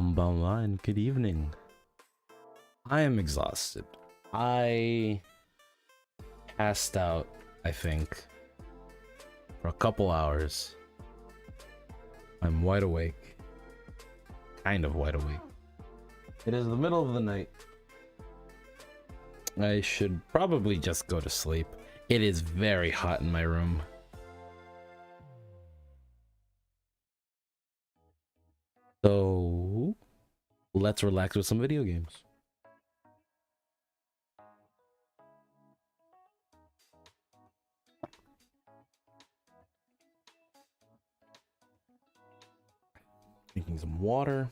Konbanwa and good evening. I am exhausted. I passed out, I think, for a couple hours. I'm wide awake. Kind of wide awake. It is the middle of the night. I should probably just go to sleep. It is very hot in my room. So, let's relax with some video games. Drinking some water.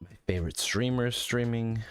My favorite streamer streaming.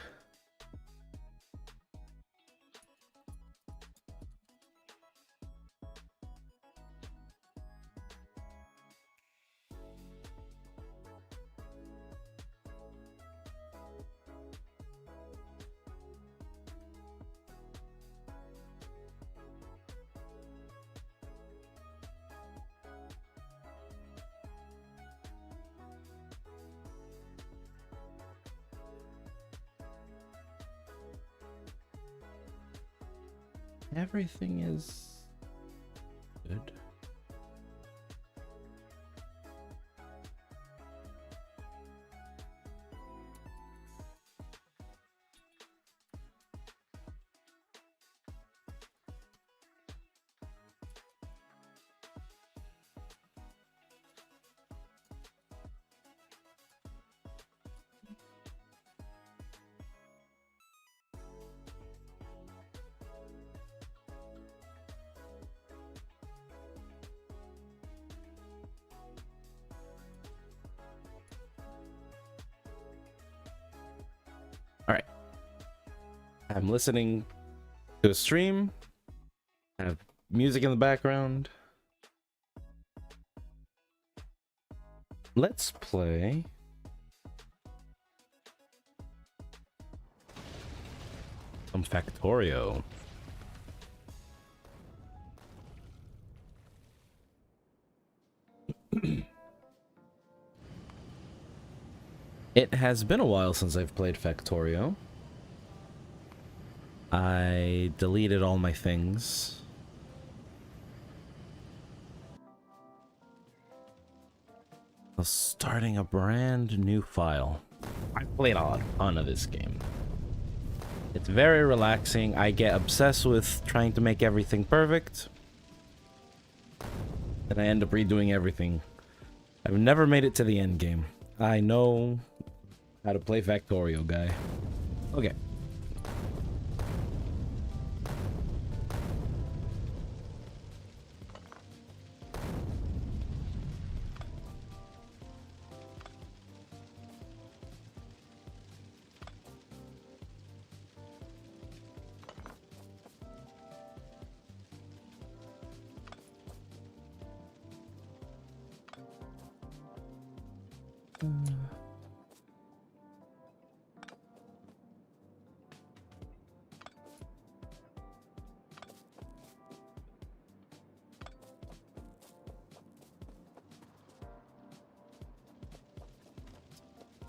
Everything is good. Alright. I'm listening to a stream. I have music in the background. Let's play some Factorio. It has been a while since I've played Factorio. I deleted all my things. I was starting a brand new file. I played a ton of this game. It's very relaxing. I get obsessed with trying to make everything perfect. And I end up redoing everything. I've never made it to the end game. I know how to play Factorio, guy. Okay.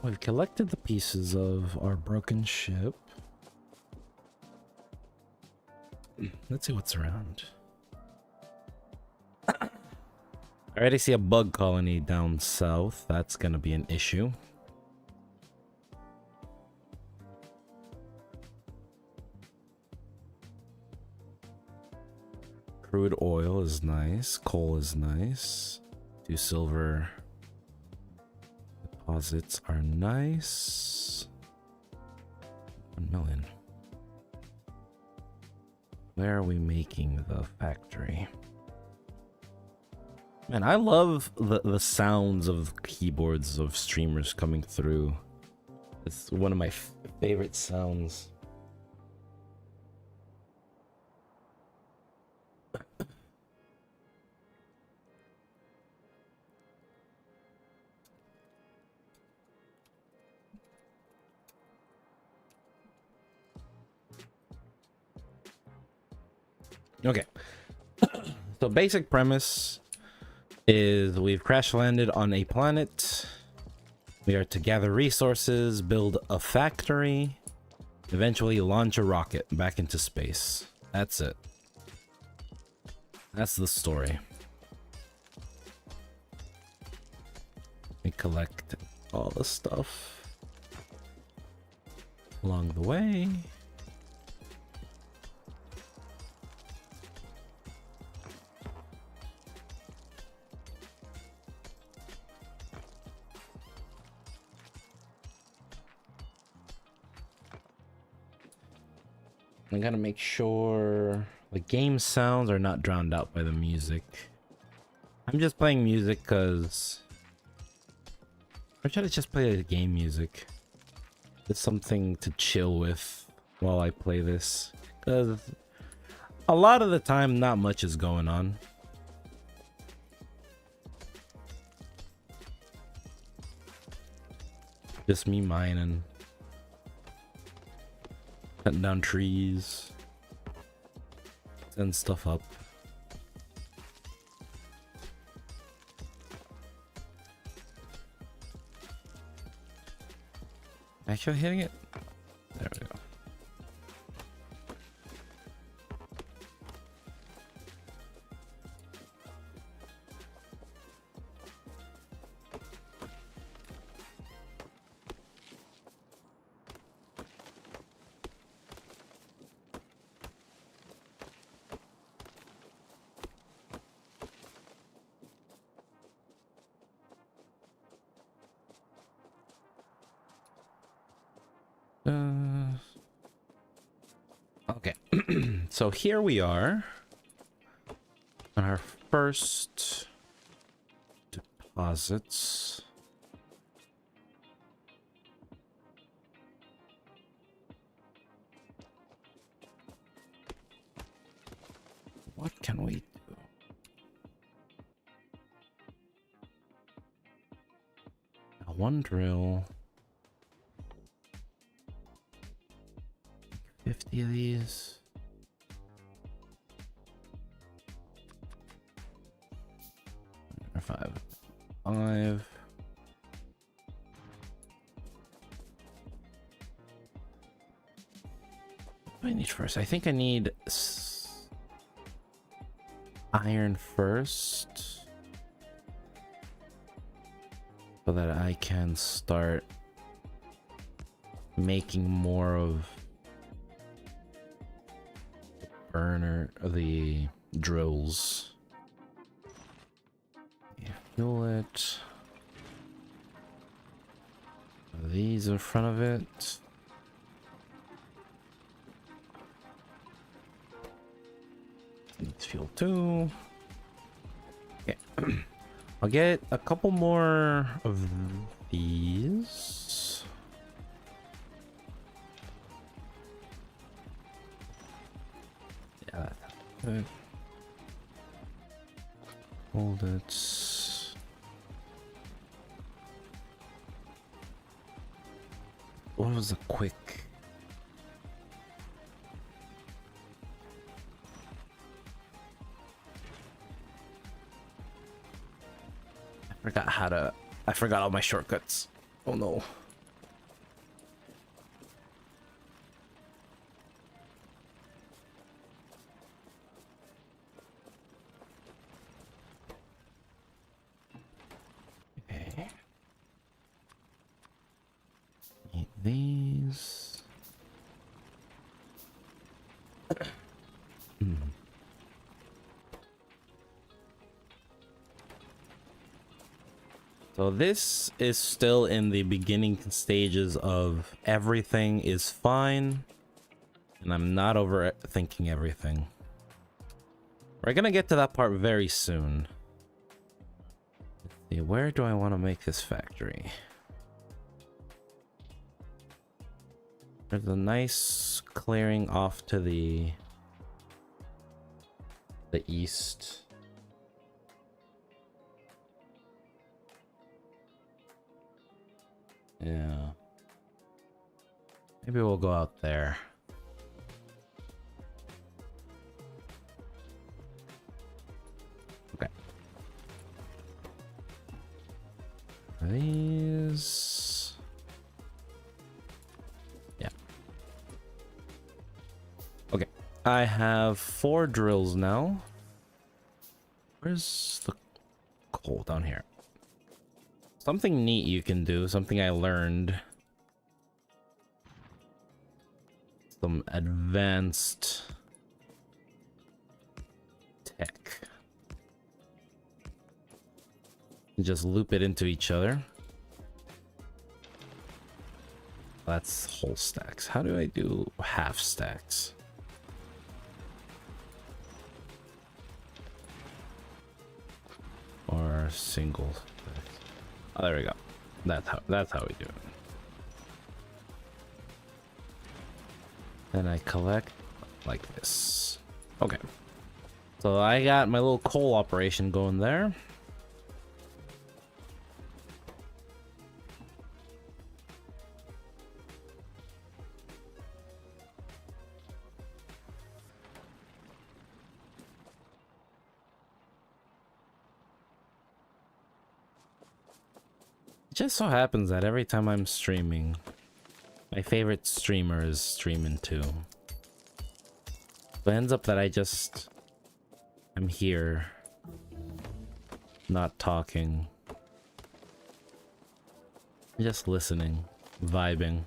We've collected the pieces of our broken ship. Let's see what's around. I already see a bug colony down south. That's gonna be an issue. Crude oil is nice. Coal is nice. 2 silver deposits are nice. 1 million. Where are we making the factory? Man, I love the sounds of keyboards of streamers coming through. It's one of my favorite sounds. Okay. So basic premise. is we've crash landed on a planet. We are to gather resources, build a factory, eventually launch a rocket back into space. That's it. That's the story. We collect all the stuff along the way. I gotta make sure the game sounds are not drowned out by the music. I'm just playing music because I try to just play the game music. It's something to chill with while I play this, because a lot of the time not much is going on. Just me mining, cutting down trees, setting stuff up. Actually hitting it? There we go. Okay, so here we are on our first deposits. What can we do? Now, one drill. 50 of these. Or five. What do I need first? I think I need iron first, so that I can start making more of burner of the drills. Yeah, fuel it. These in front of it. Needs fuel too. Okay. I'll get a couple more of these. Yeah, good. Hold it. What was the quick? I forgot all my shortcuts. Oh no. Okay. Need these. So this is still in the beginning stages of everything is fine, and I'm not overthinking everything. We're gonna get to that part very soon. Let's see, where do I want to make this factory? There's a nice clearing off to the east. Yeah. Maybe we'll go out there. Okay. These. Yeah. Okay. I have 4 drills now. Where's the coal? Down here. Something neat you can do, something I learned. Some advanced tech. You just loop it into each other. That's whole stacks. How do I do half stacks? Or single stacks. Oh, there we go. That's how we do it. Then I collect like this. Okay. So I got my little coal operation going there. It just so happens that every time I'm streaming, my favorite streamer is streaming too. But it ends up that I'm here, not talking, just listening, vibing.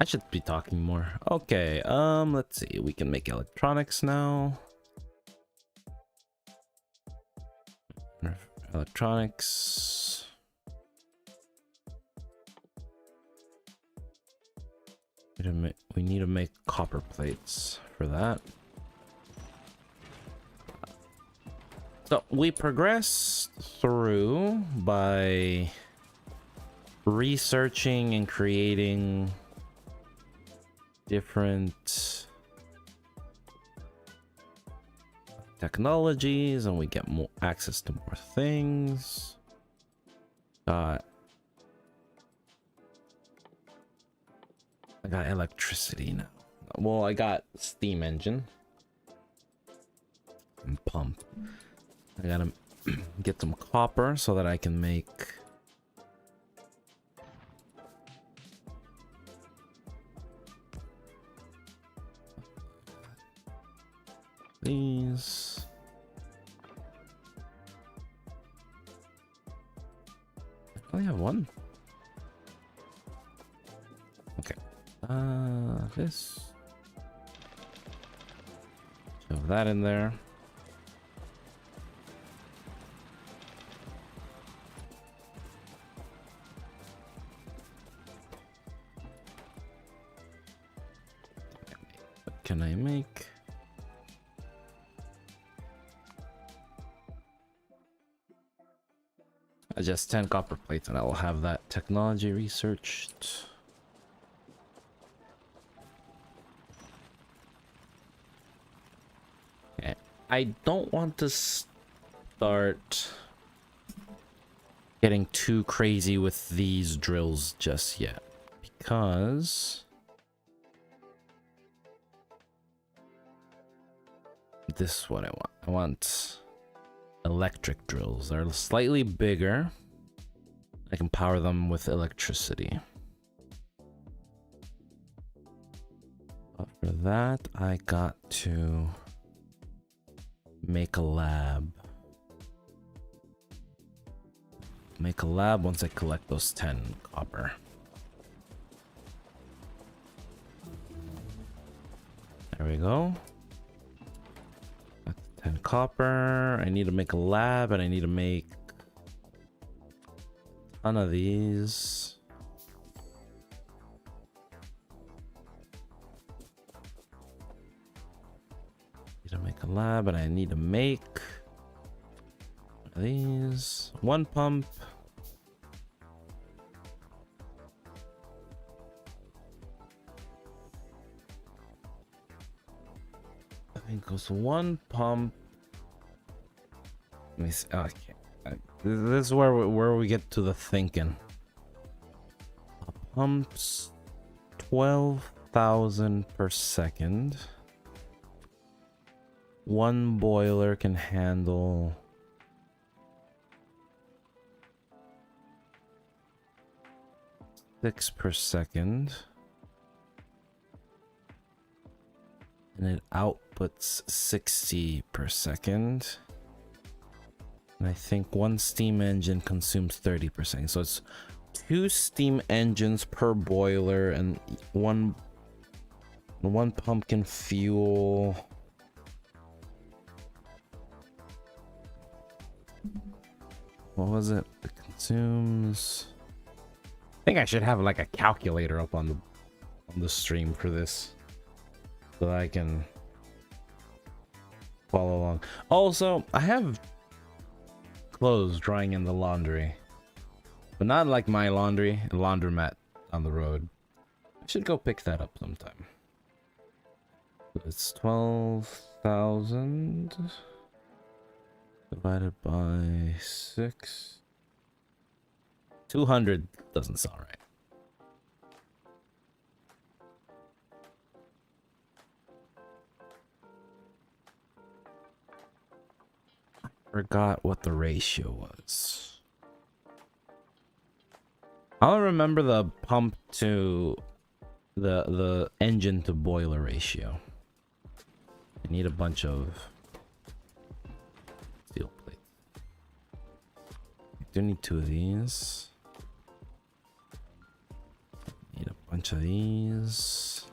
I should be talking more. Okay, let's see. We can make electronics now. Electronics. We need to make copper plates for that. So we progress through by researching and creating different technologies, and we get more access to more things. I got electricity now. Well, I got steam engine and pump. I gotta get some copper so that I can make these. I only have one. Okay. This. Shove that in there. What can I make? Just 10 copper plates and I will have that technology researched. Okay. I don't want to start getting too crazy with these drills just yet, because this is what I want. I want electric drills. They're slightly bigger. I can power them with electricity. But for that, I got to make a lab. Make a lab once I collect those 10 copper. There we go. 10 copper. I need to make a lab, and I need to make a ton of these. Need to make a lab, and I need to make these. One pump. It goes one pump. Let me see. Okay, this is where we get to the thinking. Pumps 12,000 per second. . 1 boiler can handle 6 per second. And it outputs 60 per second. And I think one steam engine consumes 30 per second. So it's 2 steam engines per boiler and one pumpkin fuel. What was it? It consumes. I think I should have like a calculator up on the stream for this, so that I can follow along. Also, I have clothes drying in the laundry, but not like my laundry, a laundromat on the road. I should go pick that up sometime. It's 12,000 divided by 6. 200 doesn't sound right. I forgot what the ratio was. I don't remember the pump to the engine to boiler ratio. I need a bunch of steel plates. I do need 2 of these. Need a bunch of these.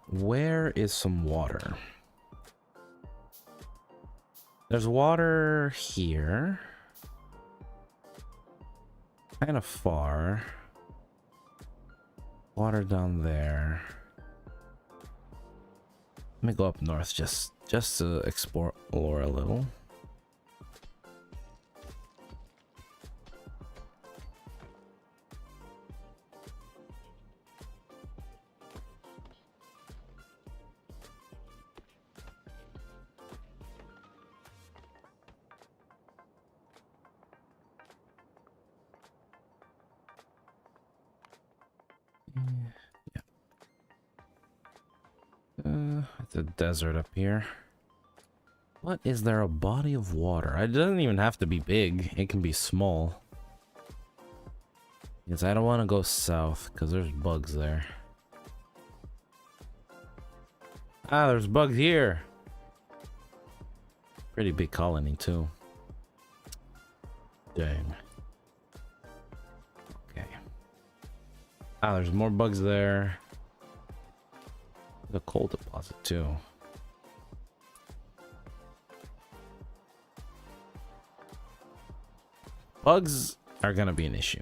Where is some water? There's water here. Kind of far. Water down there. Let me go up north just to explore a little. It's a desert up here. What is there? A body of water? It doesn't even have to be big. It can be small. Because I don't want to go south because there's bugs there. Ah, there's bugs here. Pretty big colony too. Dang. Okay. Ah, there's more bugs there. The coal deposit too. Bugs are gonna be an issue.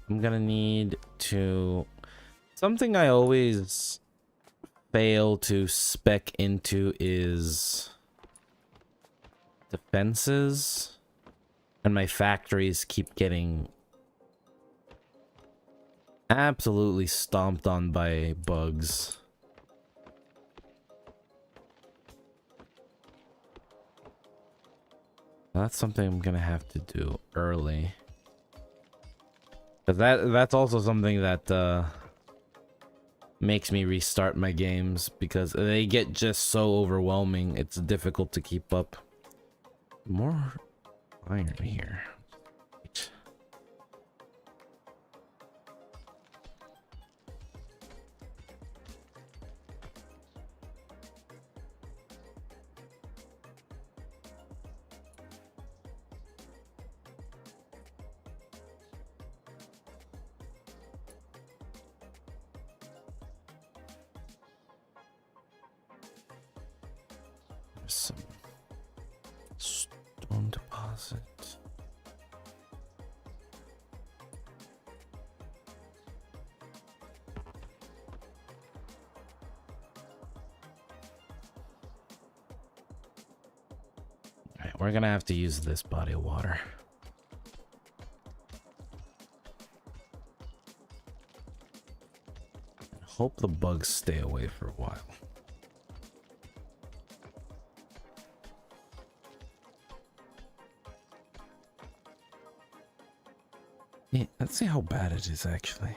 I'm gonna need to... Something I always fail to spec into is defenses, and my factories keep getting absolutely stomped on by bugs. That's something I'm gonna have to do early. But that's also something that makes me restart my games, because they get just so overwhelming. It's difficult to keep up. More iron here. Some stone deposit. Alright, we're gonna have to use this body of water. And hope the bugs stay away for a while. Yeah, let's see how bad it is actually.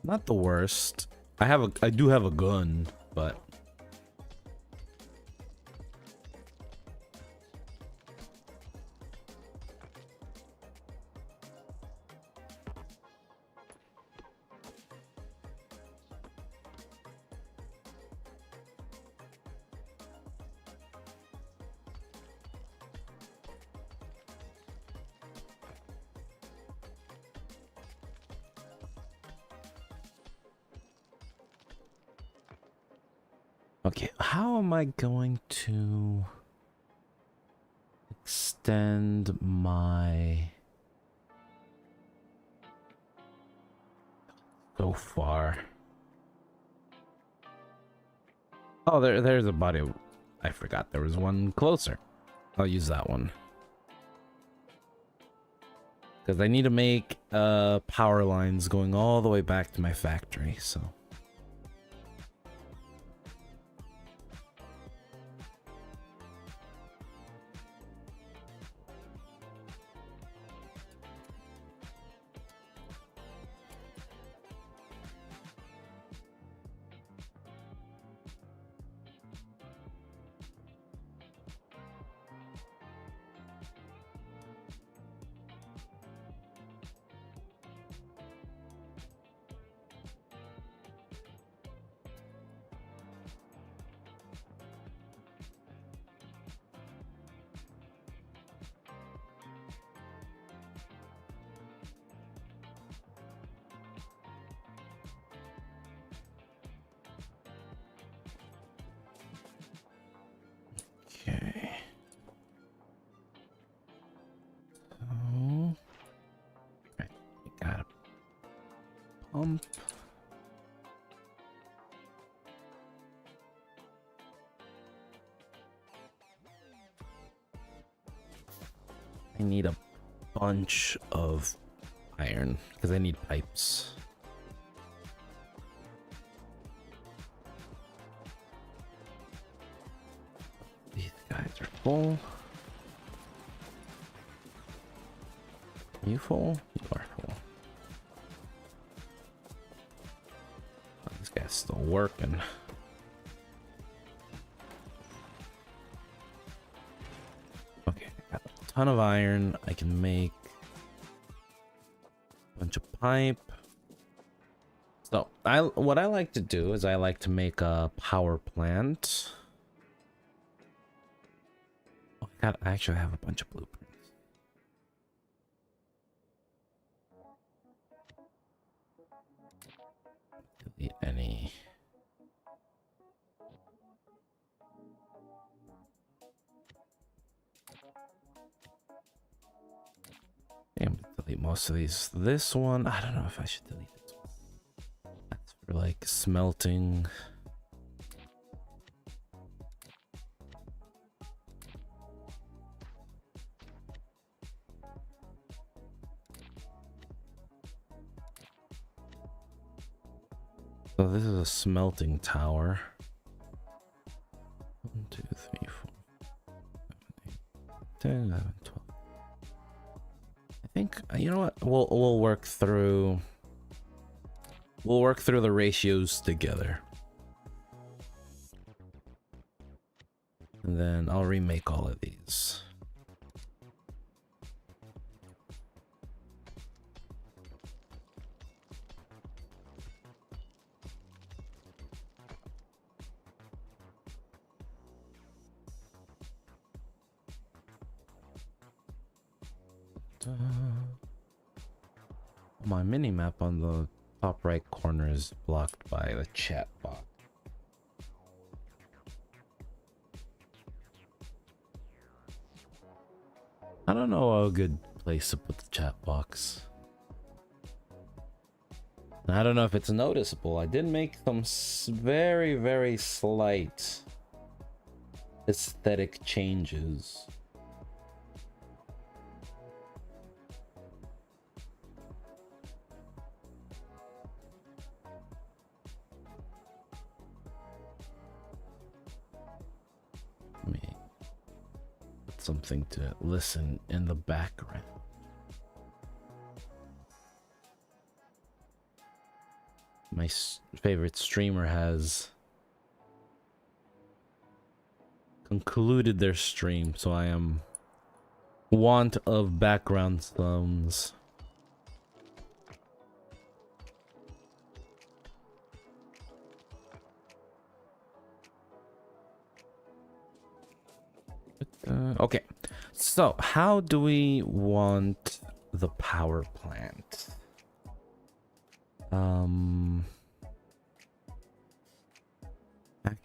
Not the worst. I do have a gun, but Okay, how am I going to extend my... so far? Oh, there's a body. I forgot there was one closer. I'll use that one. Because I need to make power lines going all the way back to my factory, so... Okay. So... right, we got a pump. I need a bunch of iron because I need pipes. These guys are full. Are you full? You are full. Oh, this guy's still working. Okay, I got a ton of iron. I can make a bunch of pipe. So what I like to do is I like to make a power plant. Oh, I actually have a bunch of blueprints. Delete any. I'm gonna delete most of these. This one, I don't know if I should delete this one. That's for like smelting. So this is a smelting tower. 1, 2, 3, 4, 7, 8, 10, 11, 12. I think you know what? We'll work through. We'll work through the ratios together. And then I'll remake all of these. My mini map on the top right corner is blocked by the chat box. I don't know a good place to put the chat box. I don't know if it's noticeable. I did make some very, very slight aesthetic changes. Something to listen in the background. My favorite streamer has concluded their stream, so I am want of background sounds. Okay, so how do we want the power plant?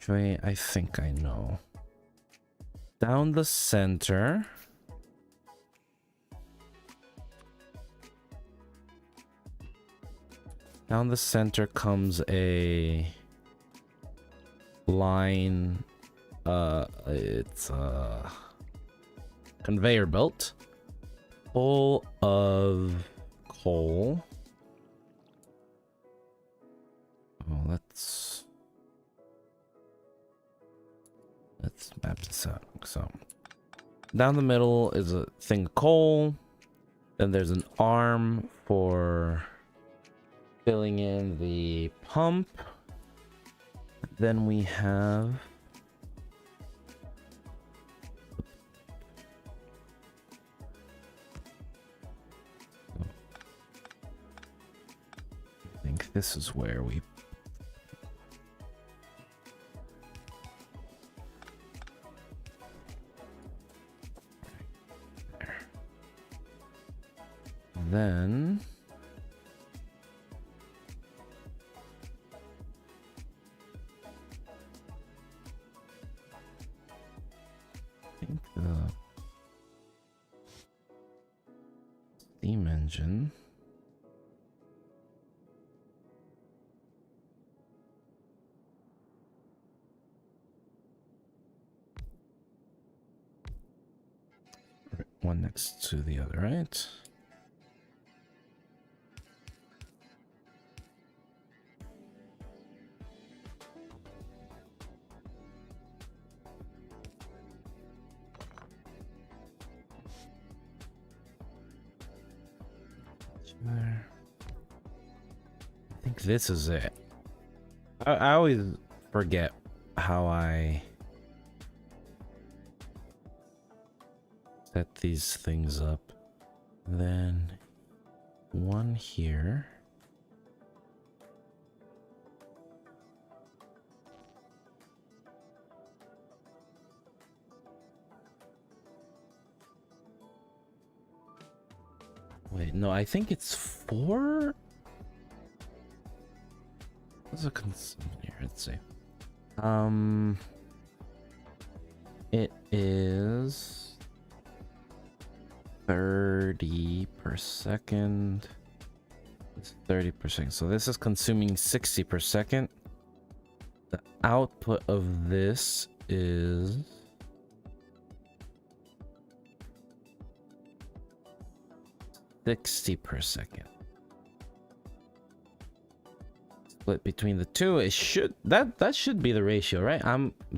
Which way? I think I know. Down the center. Down the center comes a line. It's a conveyor belt full of coal. Oh, let's map this out. So down the middle is a thing of coal. Then there's an arm for filling in the pump. Then we have I think this is where we then I think the steam engine one next to the other, right? There. I think this is it. I always forget how I set these things up. Then one here. Wait, no, I think it's 4. What's a here? Let's see. It is 30 per second. It's 30 per second. So this is consuming 60 per second. The output of this is 60 per second. Split between the two, it should that should be the ratio, right?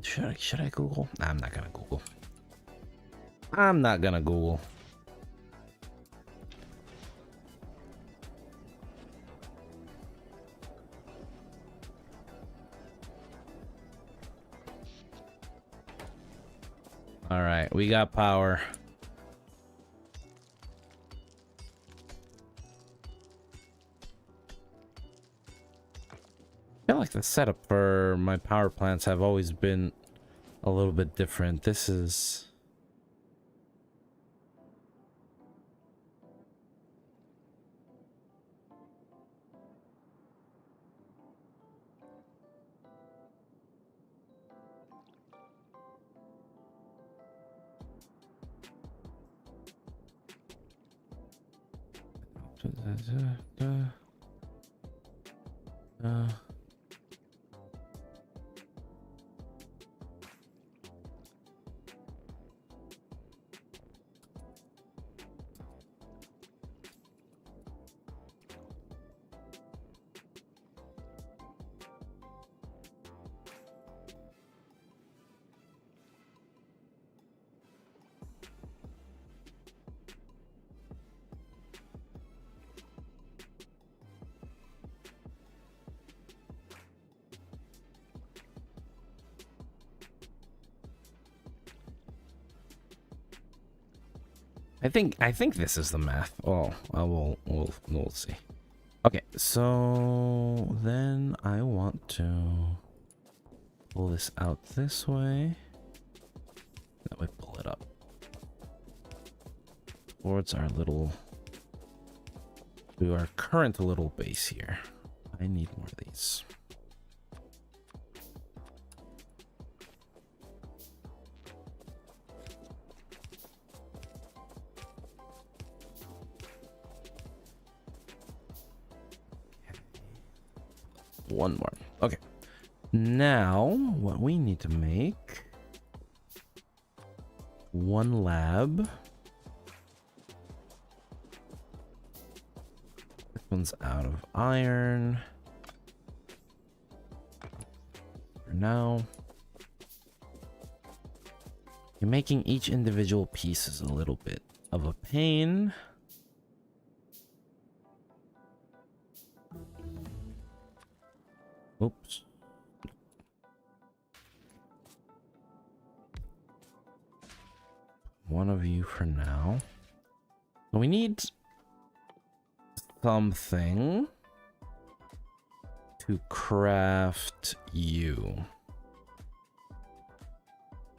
Should I Google? I'm not gonna Google. I'm not gonna Google. All right, we got power. I feel like the setup for my power plants have always been a little bit different. This is I think this is the math. Oh, we'll see. Okay, so then I want to pull this out this way. That way, pull it up towards our little, to our current little base here. I need more of these. one more. Okay. Now, what we need to make... one lab. This one's out of iron. For now. You're making each individual piece is a little bit of a pain. Oops. One of you for now. We need something to craft you.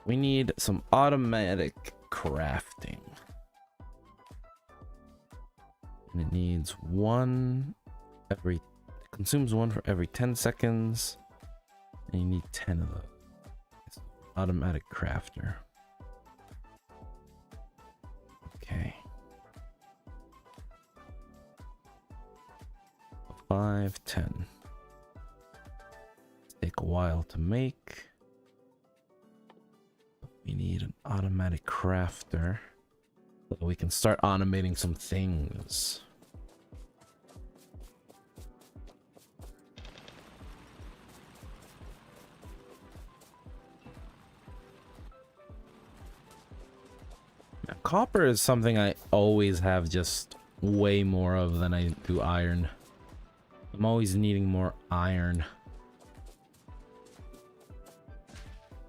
We need some automatic crafting. And it needs one every... consumes one for every 10 seconds. And you need 10 of those. Automatic crafter. Okay. 5, 10. Take a while to make. We need an automatic crafter so that we can start automating some things. Now, copper is something I always have just way more of than I do iron. I'm always needing more iron.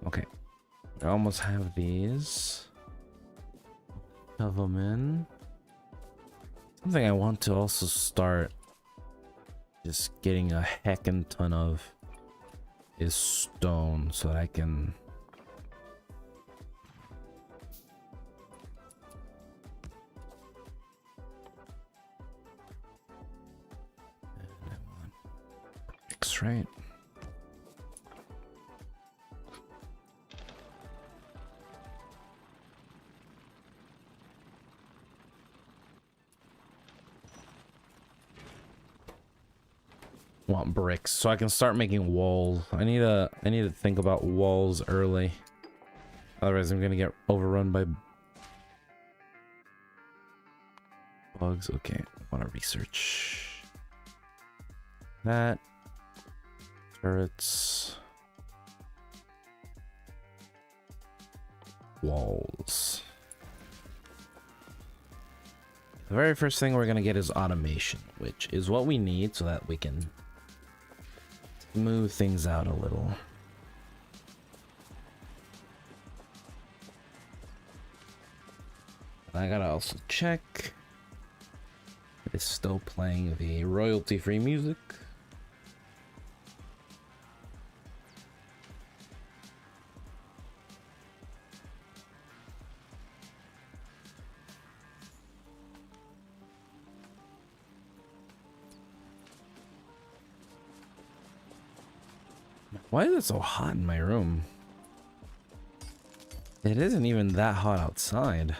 Okay. I almost have these. Shove them in. Something I want to also start just getting a heckin' ton of is stone so that I can... right. Want bricks so I can start making walls. I need to think about walls early. Otherwise I'm gonna get overrun by bugs. Okay, I want to research that. Turrets. Walls. The very first thing we're gonna get is automation, which is what we need so that we can smooth things out a little. I gotta also check. It's still playing the royalty-free music. Why is it so hot in my room? It isn't even that hot outside.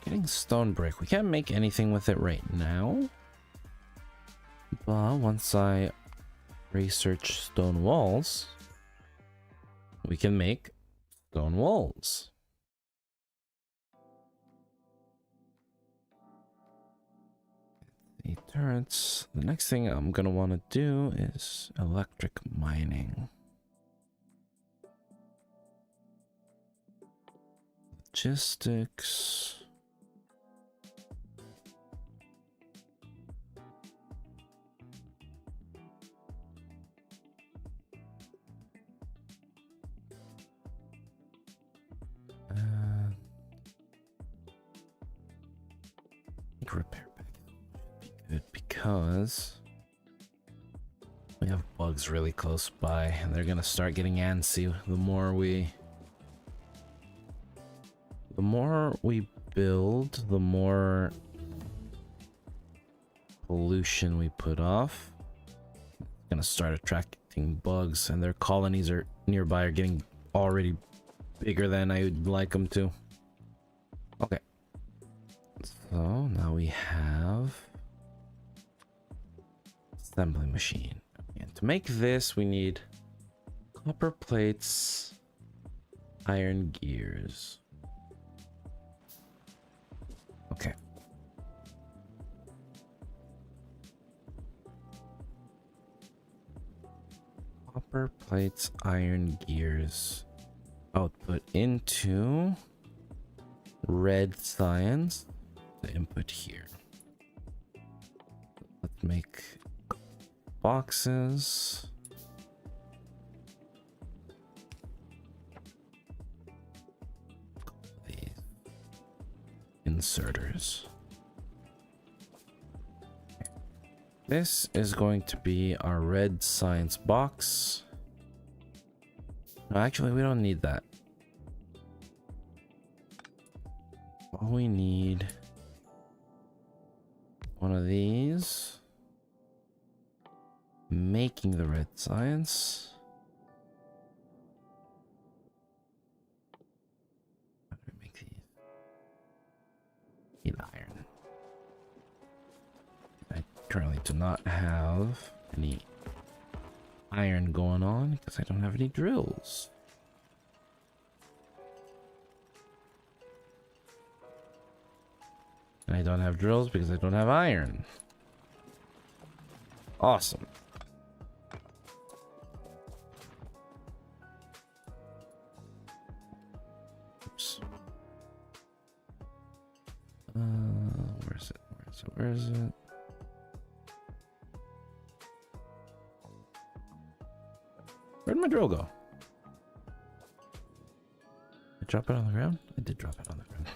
Getting stone brick. We can't make anything with it right now. But once I research stone walls, we can make stone walls. The turrets. The next thing I'm gonna want to do is electric mining. Logistics. repair package should be good because we have bugs really close by and they're gonna start getting antsy the more we build, the more pollution we put off. It's gonna start attracting bugs, and their colonies are nearby are getting already bigger than I would like them to. Okay. So now we have assembly machine. And to make this, we need copper plates, iron gears. Okay. Copper plates, iron gears. Output into red science. The input here. Let's make boxes. These inserters. This is going to be our red science box. No, actually, we don't need that. All we need, one of these, making the red science. How do we make these? Need iron. I currently do not have any iron going on because I don't have any drills. And I don't have drills because I don't have iron. Awesome. Oops. Where is it? Where is it? Where is it? Where'd my drill go? Did I drop it on the ground? I did drop it on the ground.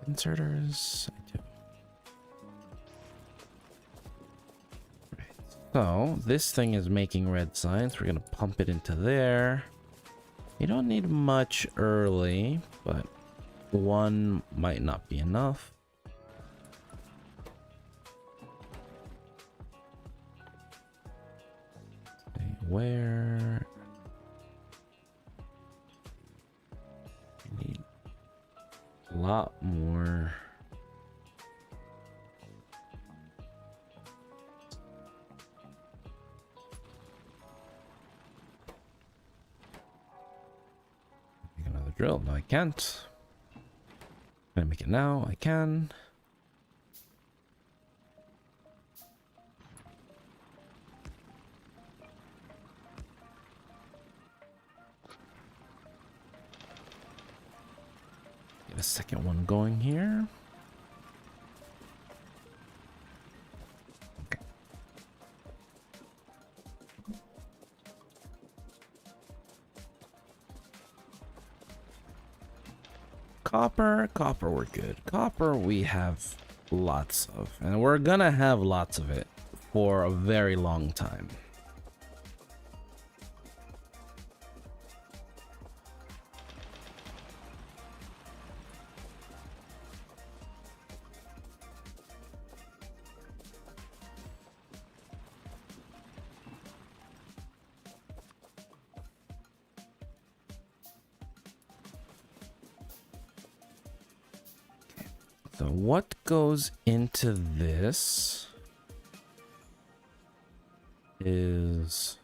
Inserters. I do. Right. So this thing is making red science. We're gonna pump it into there. You don't need much early, but one might not be enough. Okay, where? We need a lot more. Make another drill. No, I can't. Can I make it now? I can. Get a second one going here. Okay. Copper, we're good. Copper, we have lots of, and we're gonna have lots of it for a very long time. So what goes into this is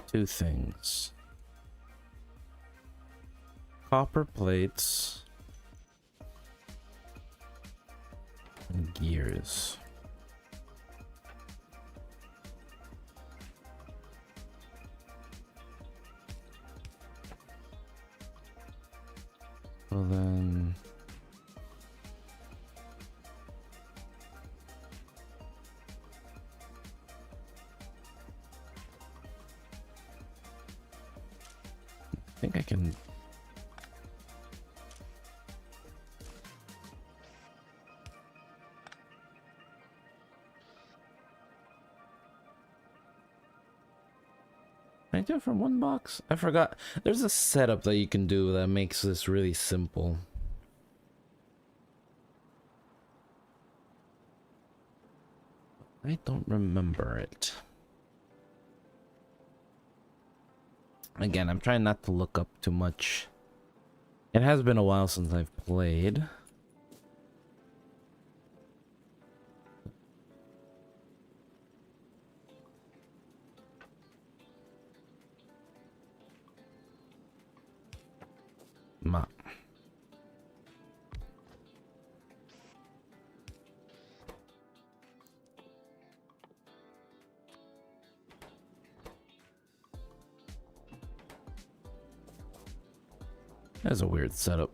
two things. Copper plates and gears. So then... I think I can... Can I do it from one box? I forgot. There's a setup that you can do that makes this really simple. I don't remember it. Again, I'm trying not to look up too much. It has been a while since I've played. Ma. That's a weird setup.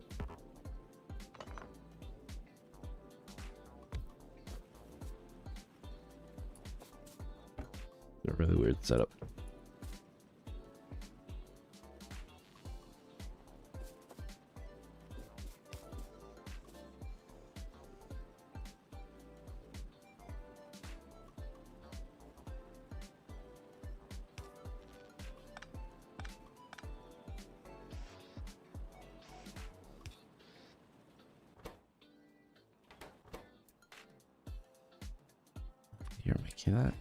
A really weird setup. You're making that.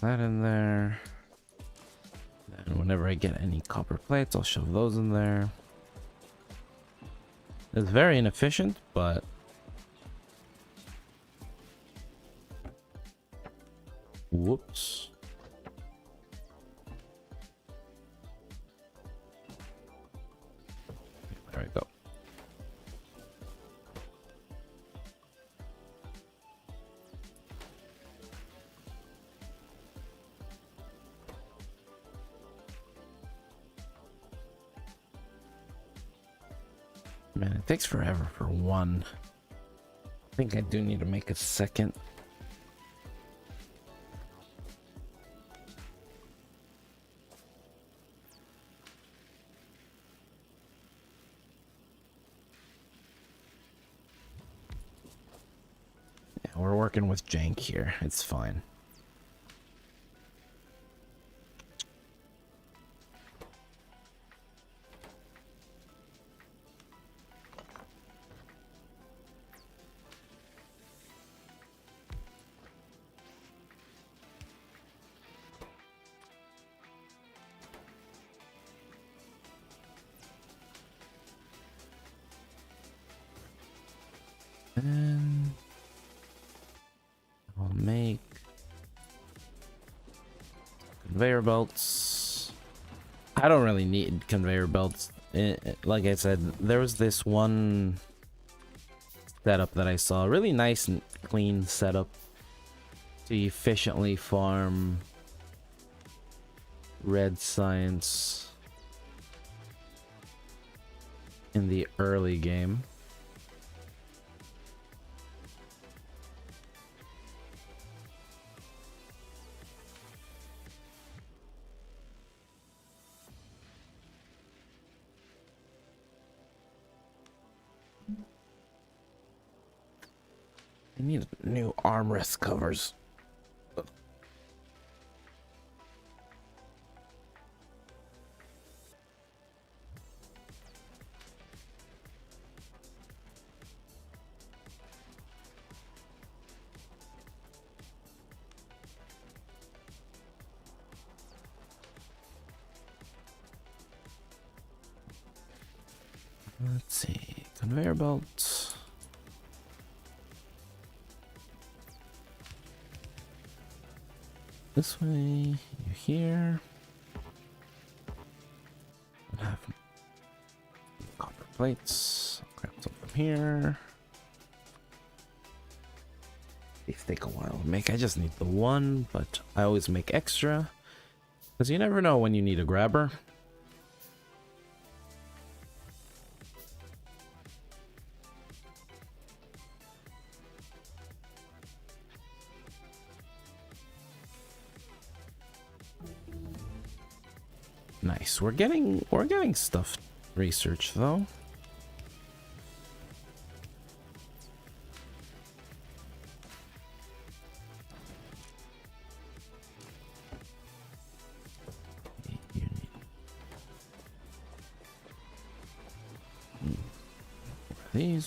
That in there. And whenever I get any copper plates, I'll shove those in there. It's very inefficient, but whoops. There we go. Man, it takes forever for one. I think I do need to make a second. Yeah, we're working with jank here. It's fine. And I'll make conveyor belts. I don't really need conveyor belts. Like I said, there was this one setup that I saw, really nice and clean setup to efficiently farm red science in the early game. I need new armrest covers. Let's see, conveyor belt. This way, you here. I have copper plates. Grab some from here. These take a while to make. I just need the one, but I always make extra. Because you never know when you need a grabber. Nice. We're getting stuff research though.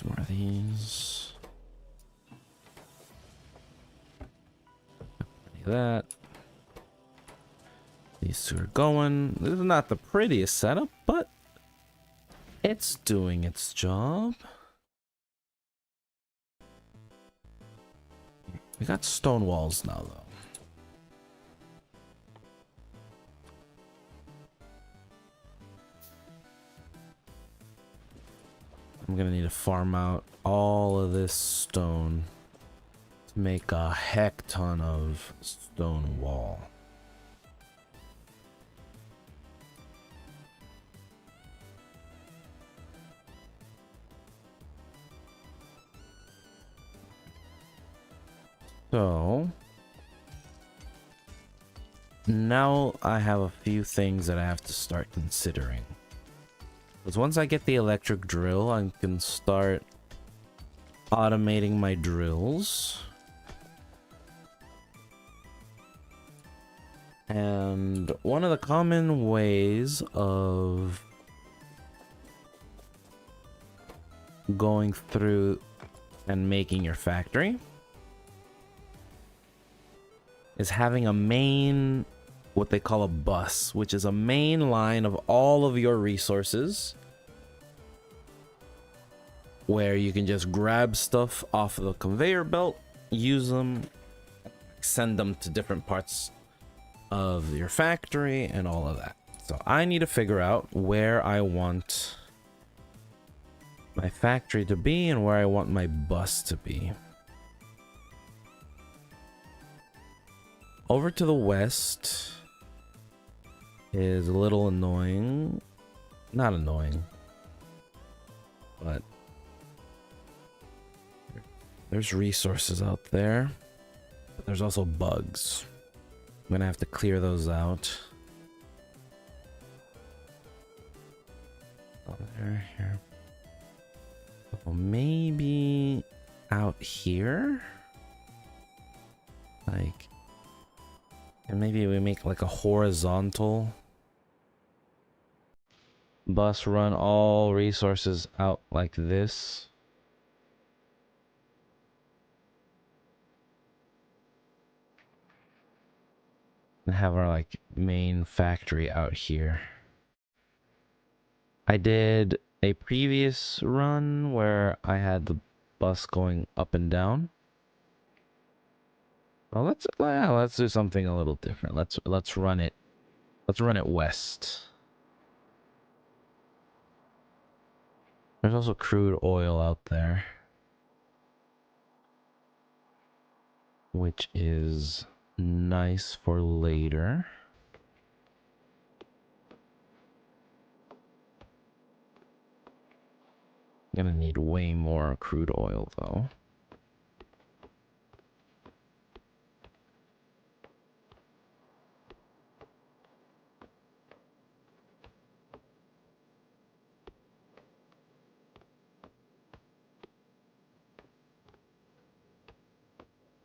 More of these. That. These two are going. This is not the prettiest setup, but it's doing its job. We got stone walls now, though. I'm gonna need to farm out all of this stone to make a heck ton of stone wall. So now I have a few things that I have to start considering. Because once I get the electric drill, I can start automating my drills. And one of the common ways of going through and making your factory is having a main, what they call a bus, which is a main line of all of your resources where you can just grab stuff off of the conveyor belt, use them, send them to different parts of your factory and all of that. So I need to figure out where I want my factory to be and where I want my bus to be. Over to the west is a little annoying. Not annoying, but there's resources out there, but there's also bugs. I'm gonna have to clear those out. Oh, there, here. Well, maybe out here, like, and maybe we make like a horizontal bus, run all resources out like this. And have our like main factory out here. I did a previous run where I had the bus going up and down. Well, let's do something a little different. Let's run it west. There's also crude oil out there, which is nice for later. Gonna need way more crude oil though.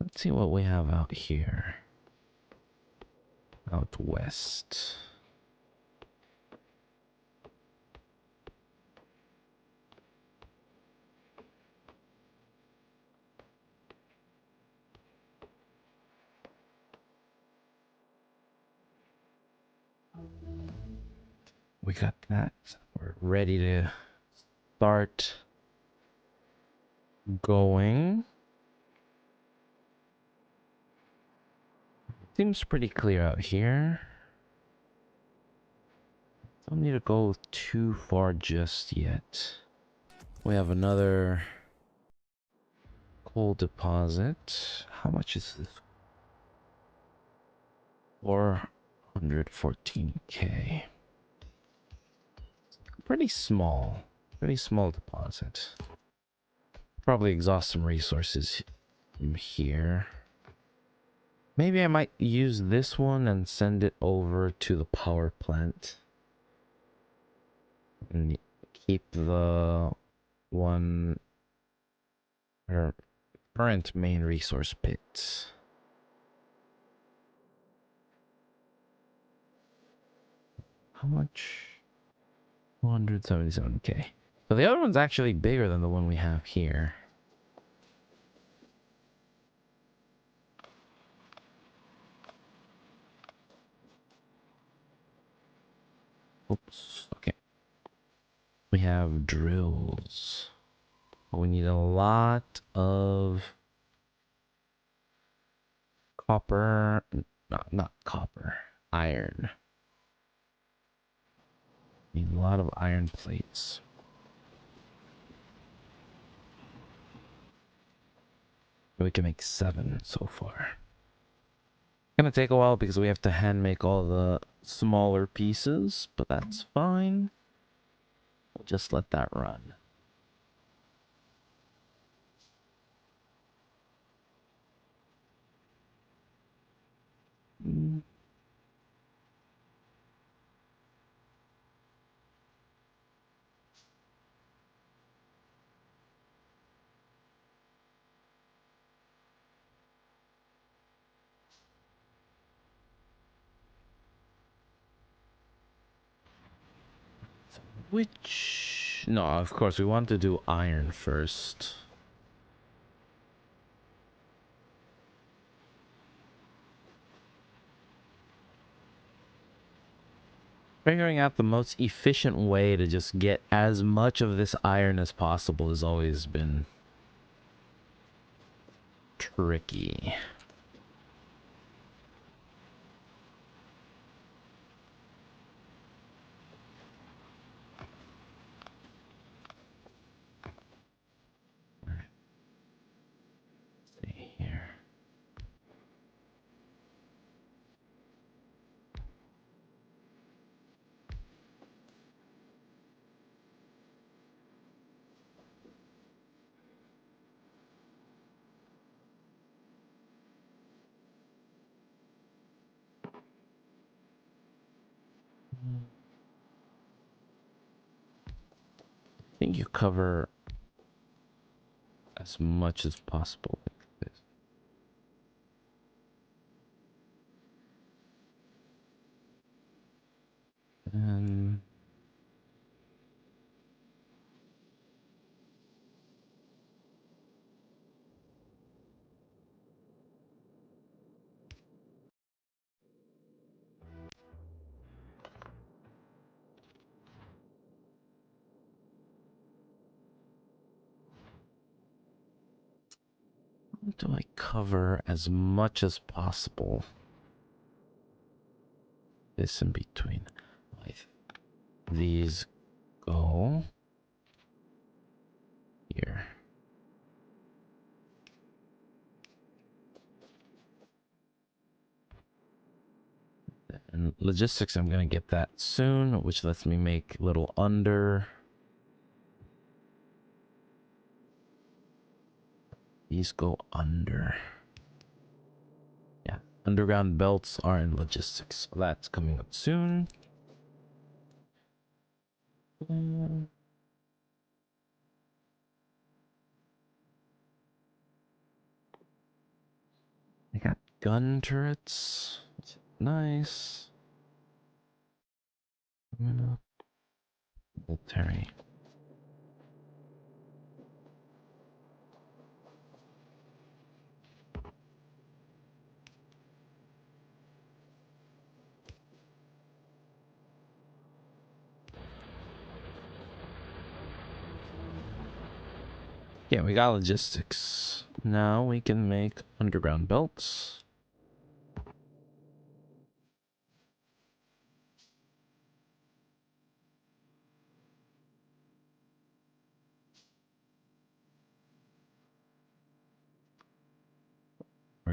Let's see what we have out here. Out west. We got that. We're ready to start going. Seems pretty clear out here. Don't need to go too far just yet. We have another coal deposit. How much is this? 414k. Pretty small. Pretty small deposit. Probably exhaust some resources from here. Maybe I might use this one and send it over to the power plant. And keep the one or current main resource pit. How much? 277k. So the other one's actually bigger than the one we have here. Oops. Okay. We have drills. We need a lot of copper. No, not copper. Iron. Need a lot of iron plates. We can make 7 so far. Gonna take a while because we have to hand make all the smaller pieces, but that's fine. We'll just let that run. Which... No, of course, we want to do iron first. Figuring out the most efficient way to just get as much of this iron as possible has always been tricky. Let's see here. I think you cover as much as possible with this. And how do I cover as much as possible? This in between. Like these go here. And logistics, I'm gonna get that soon, which lets me make little under. These go under. Yeah, underground belts are in logistics. So that's coming up soon. I got gun turrets. Nice. Military. Yeah, we got logistics. Now we can make underground belts.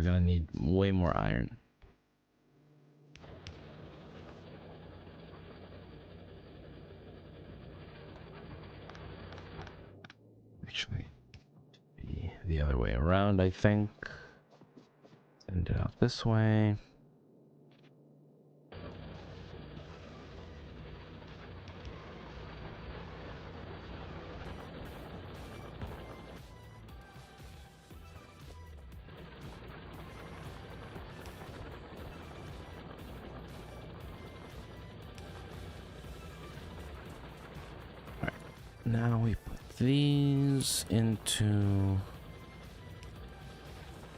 gonna need way more iron. Actually, be the other way around, I think. Send it out this way. Now we put these into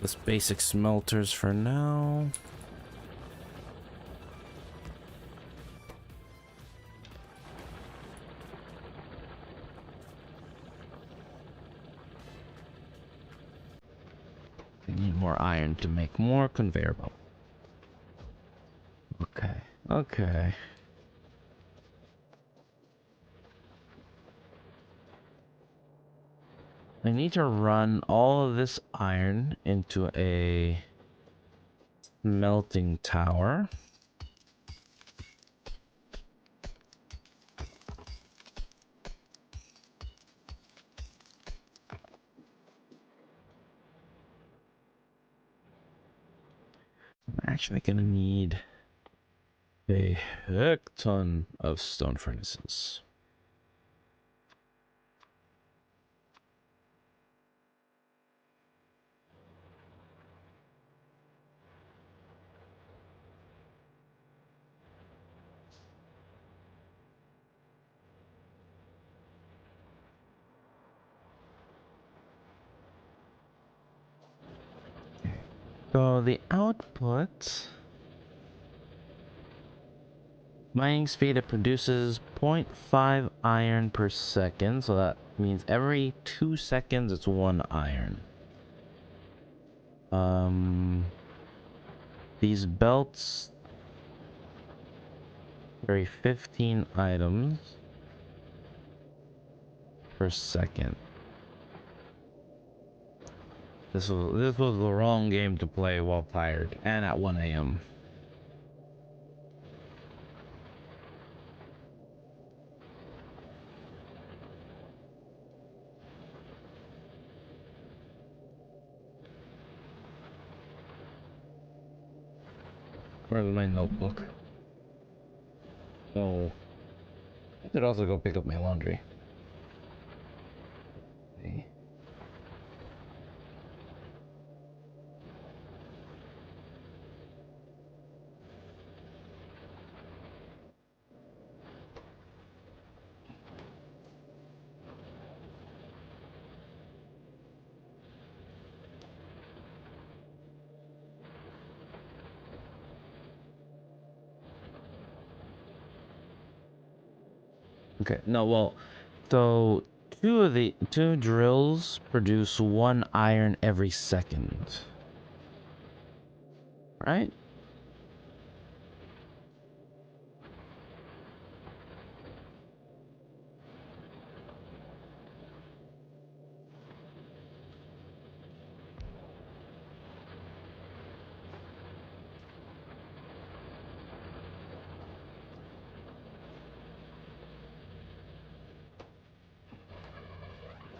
this basic smelters for now. We need more iron to make more conveyor belt. Okay, okay. I need to run all of this iron into a melting tower. I'm actually gonna need a heck ton of stone furnaces. So the output, mining speed, it produces 0.5 iron per second, so that means every 2 seconds it's 1 iron. These belts carry 15 items per second. This was the wrong game to play while tired and at 1 a.m. Where's my notebook? Oh, I should also go pick up my laundry. See. Okay, no, well, so two drills produce 1 iron every second, right?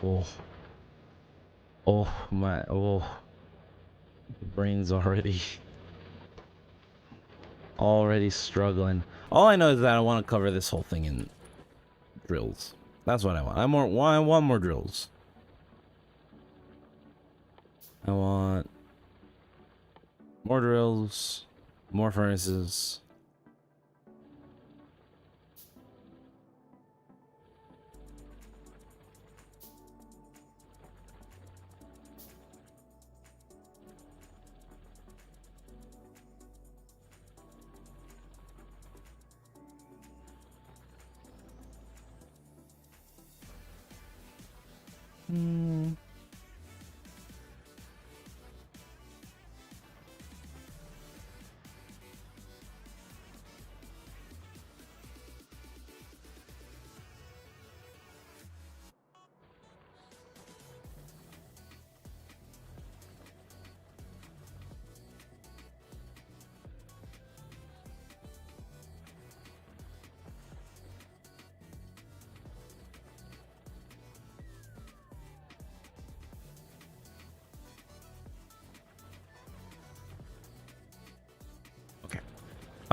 Oh, oh, brain's already struggling. All I know is that I want to cover this whole thing in drills. That's what I want. I want more drills. I want more drills, more furnaces. Hmm.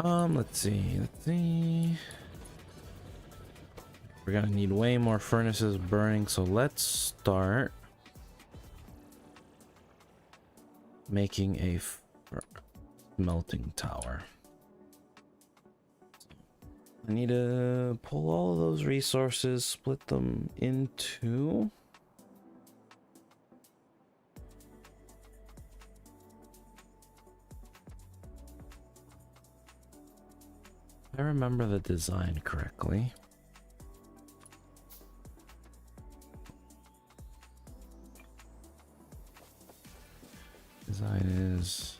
Let's see. Let's see. We're gonna need way more furnaces burning, so let's start making a melting tower. I need to pull all of those resources, split them into if I remember the design correctly. Design is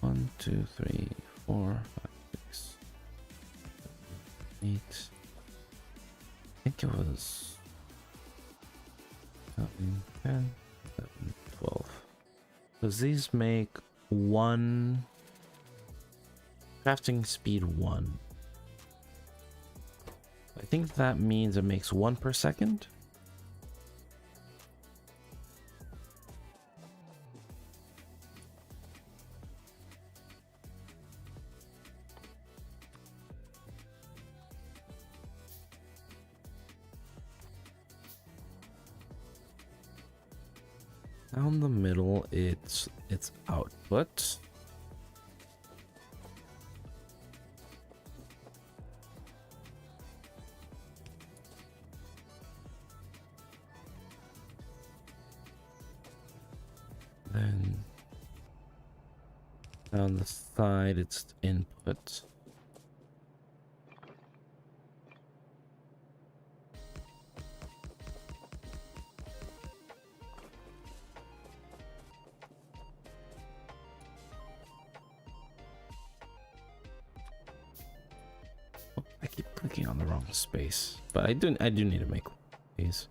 1, 2, 3, 4, 5, 6, 8. I think it was 9, 10, 11, 12. Does these make one crafting speed 1? I think that means it makes 1 per second. Down the middle, it's output. Then down the side, it's input. Oh, I keep clicking on the wrong space, but I do need to make these.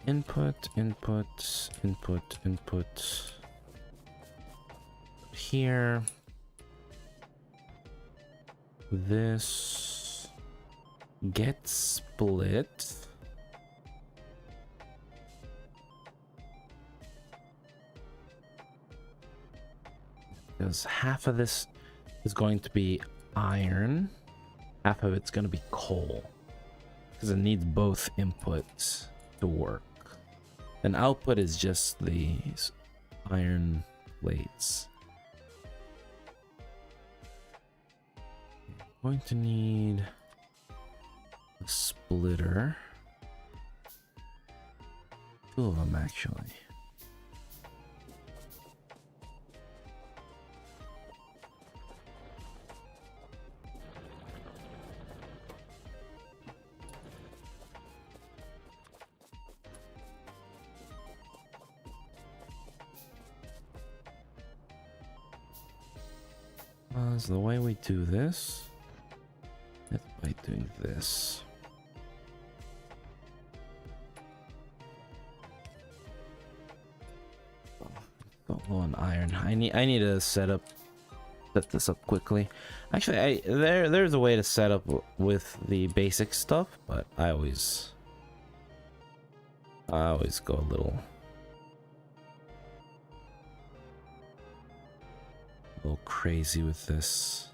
Input, input, input, input. Here. This gets split. Because half of this is going to be iron. Half of it's going to be coal. Because it needs both inputs to work. And output is just these iron plates. I'm going to need a splitter. 2 of them actually. So the way we do this is by doing this. Got low on iron. I need to set this up quickly. Actually, there's a way to set up with the basic stuff, but I always go a little crazy with this.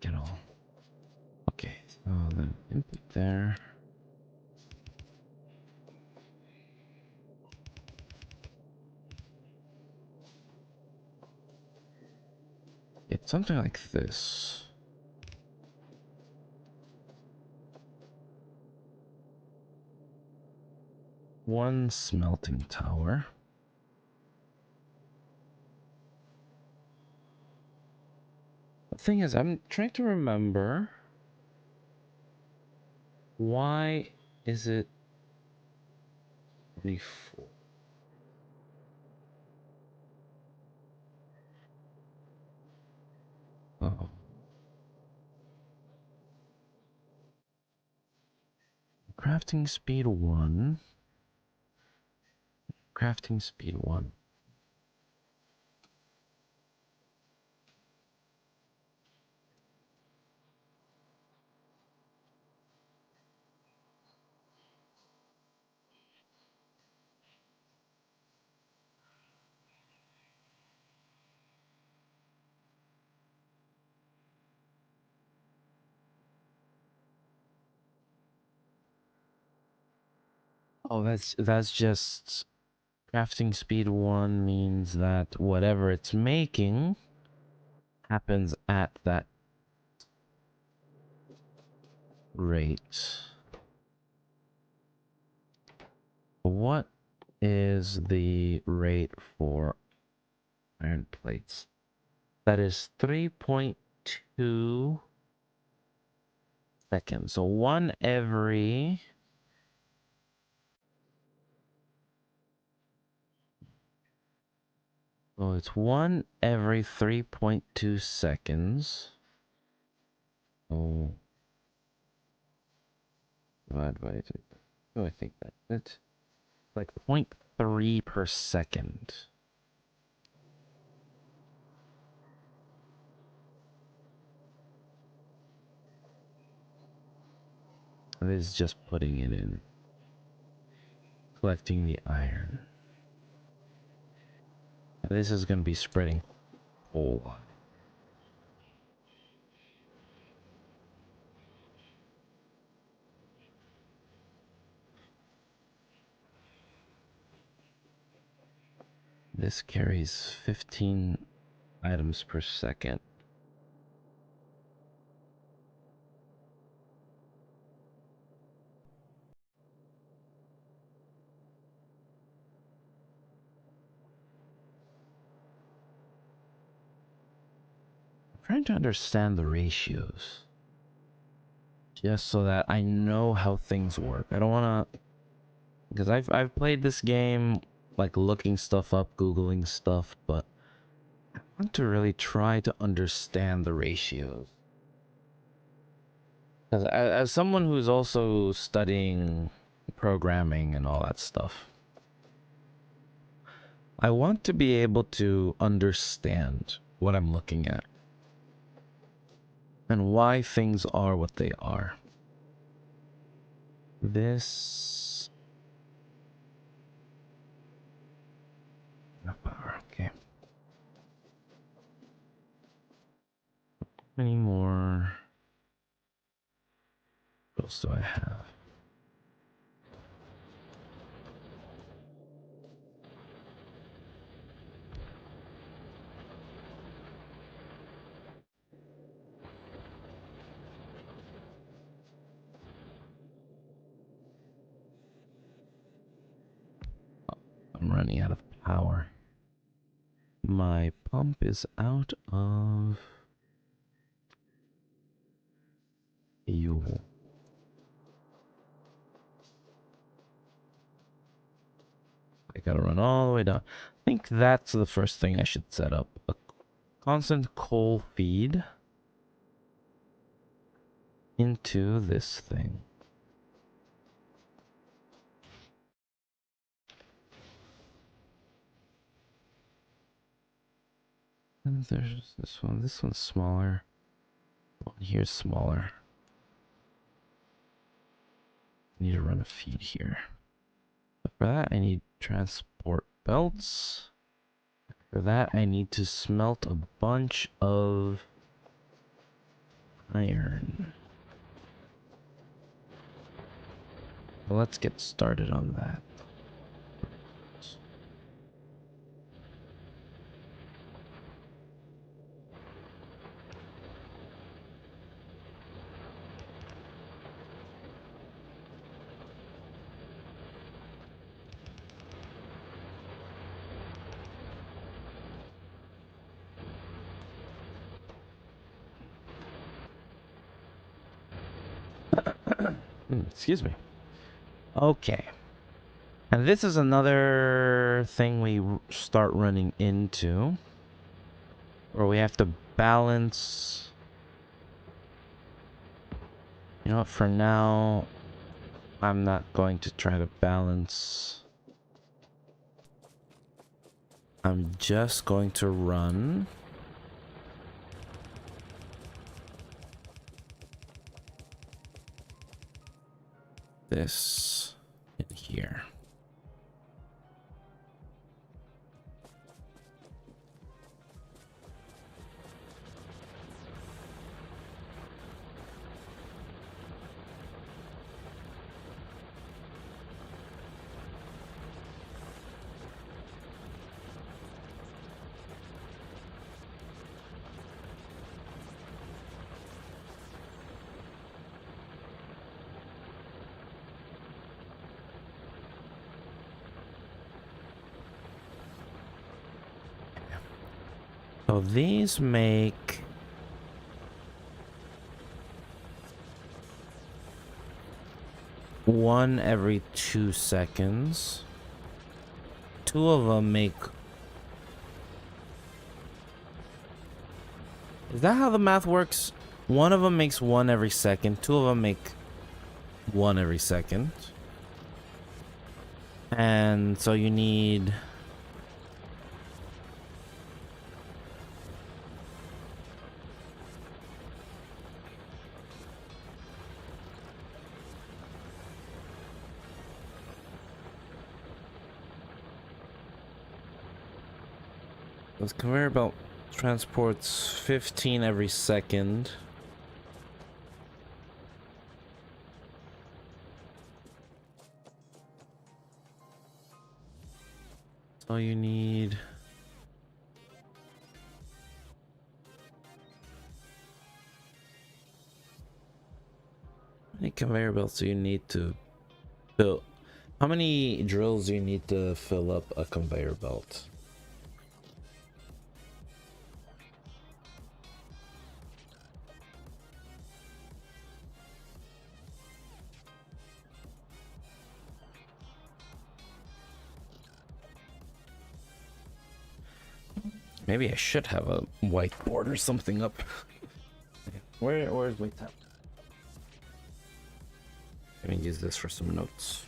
Get all. Okay, so then input there. It's something like this. One smelting tower. The thing is, I'm trying to remember why is it only 4? Oh. Crafting speed 1. Crafting speed 1. Oh, that's just crafting speed 1 means that whatever it's making happens at that rate. What is the rate for iron plates? That is 3.2 seconds. So one every... Oh, it's one every 3.2 seconds. Oh. Divided by... Oh, I think it's like 0.3 per second. This is just putting it in. Collecting the iron. This is going to be spreading a whole lot. This carries 15 items per second. I'm trying to understand the ratios. Just so that I know how things work. I don't want to... Because I've played this game, like, looking stuff up, Googling stuff, but I want to really try to understand the ratios. Because as someone who's also studying programming and all that stuff, I want to be able to understand what I'm looking at. And why things are what they are. This... No power, okay. How many more... What else do I have? I'm running out of power. My pump is out of fuel. I gotta run all the way down. I think that's the first thing I should set up. A constant coal feed into this thing. And there's this one. This one's smaller. One here's smaller. I need to run a feed here. But for that, I need transport belts. For that, I need to smelt a bunch of iron. Well, let's get started on that. Excuse me. Okay. And this is another thing we start running into, where we have to balance. You know what, for now, I'm not going to try to balance I'm just going to run this in here. So these make one every 2 seconds. Two of them make... Is that how the math works? One of them makes one every second. Two of them make one every second. And so you need... This conveyor belt transports 15 every second. So you need... How many conveyor belts do you need to fill? How many drills do you need to fill up a conveyor belt? Maybe I should have a whiteboard or something up. Where's my tab? Let me use this for some notes.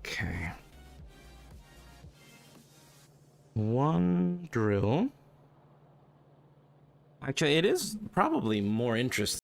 Okay. One drill. Actually, it is probably more interesting.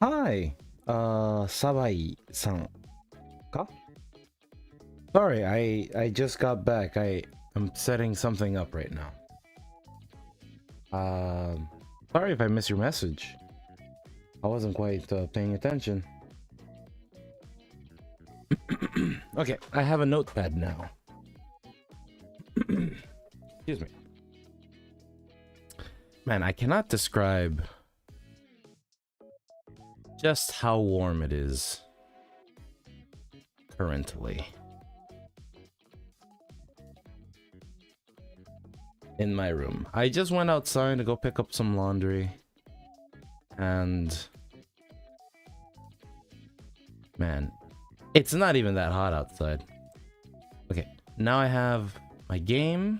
Hi, Sabai-san. Ka? Sorry, I just got back. I'm setting something up right now. Sorry if I missed your message. I wasn't quite paying attention. Okay, I have a notepad now. Excuse me. Man, I cannot describe just how warm it is currently in my room. I just went outside to go pick up some laundry, and man, it's not even that hot outside. Okay, now I have my game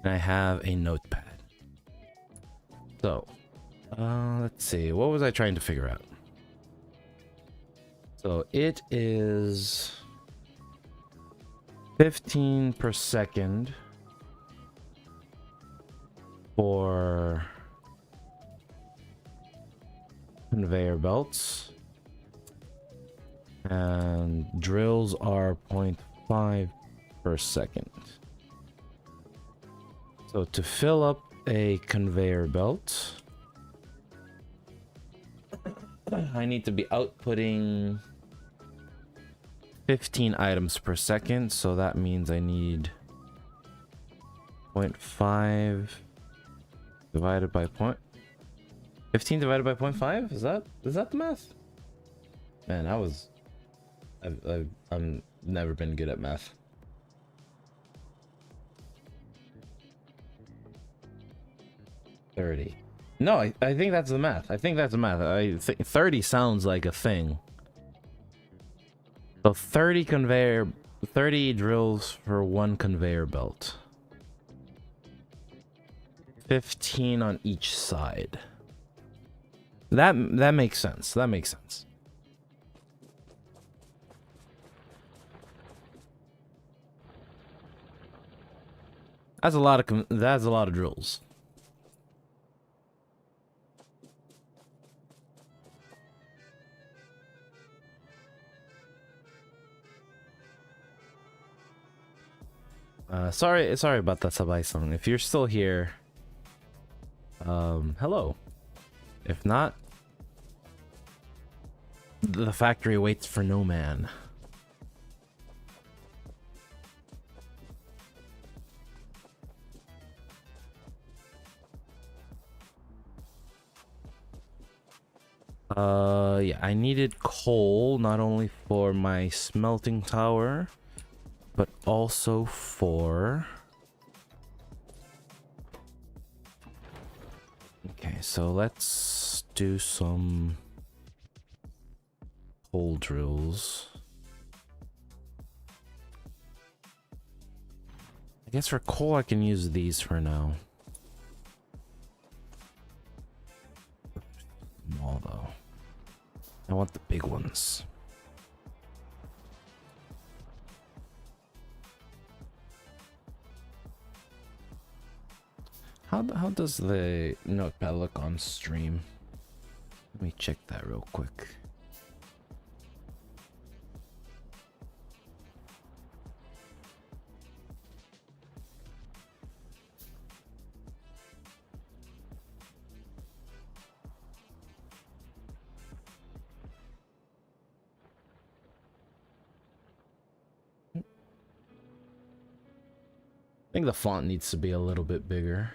and I have a notepad. So, let's see, what was I trying to figure out? So it is 15 per second for conveyor belts, and drills are 0.5 per second. So to fill up a conveyor belt, I need to be outputting 15 items per second, so that means I need 0.5 divided by 15 divided by 0.5? Is that the math? Man, I'm never been good at math. $30. No, I think that's the math. I think that's the math. I think 30 sounds like a thing. So 30 drills for one conveyor belt. 15 on each side. That makes sense. That makes sense. That's a lot of drills. Sorry about that, Sabai-san. If you're still here, hello. If not, the factory waits for no man. Yeah, I needed coal not only for my smelting tower, but also for... Okay, so let's do some coal drills. I guess for coal I can use these for now. Small though. I want the big ones. How does the notepad look on stream? Let me check that real quick. I think the font needs to be a little bit bigger.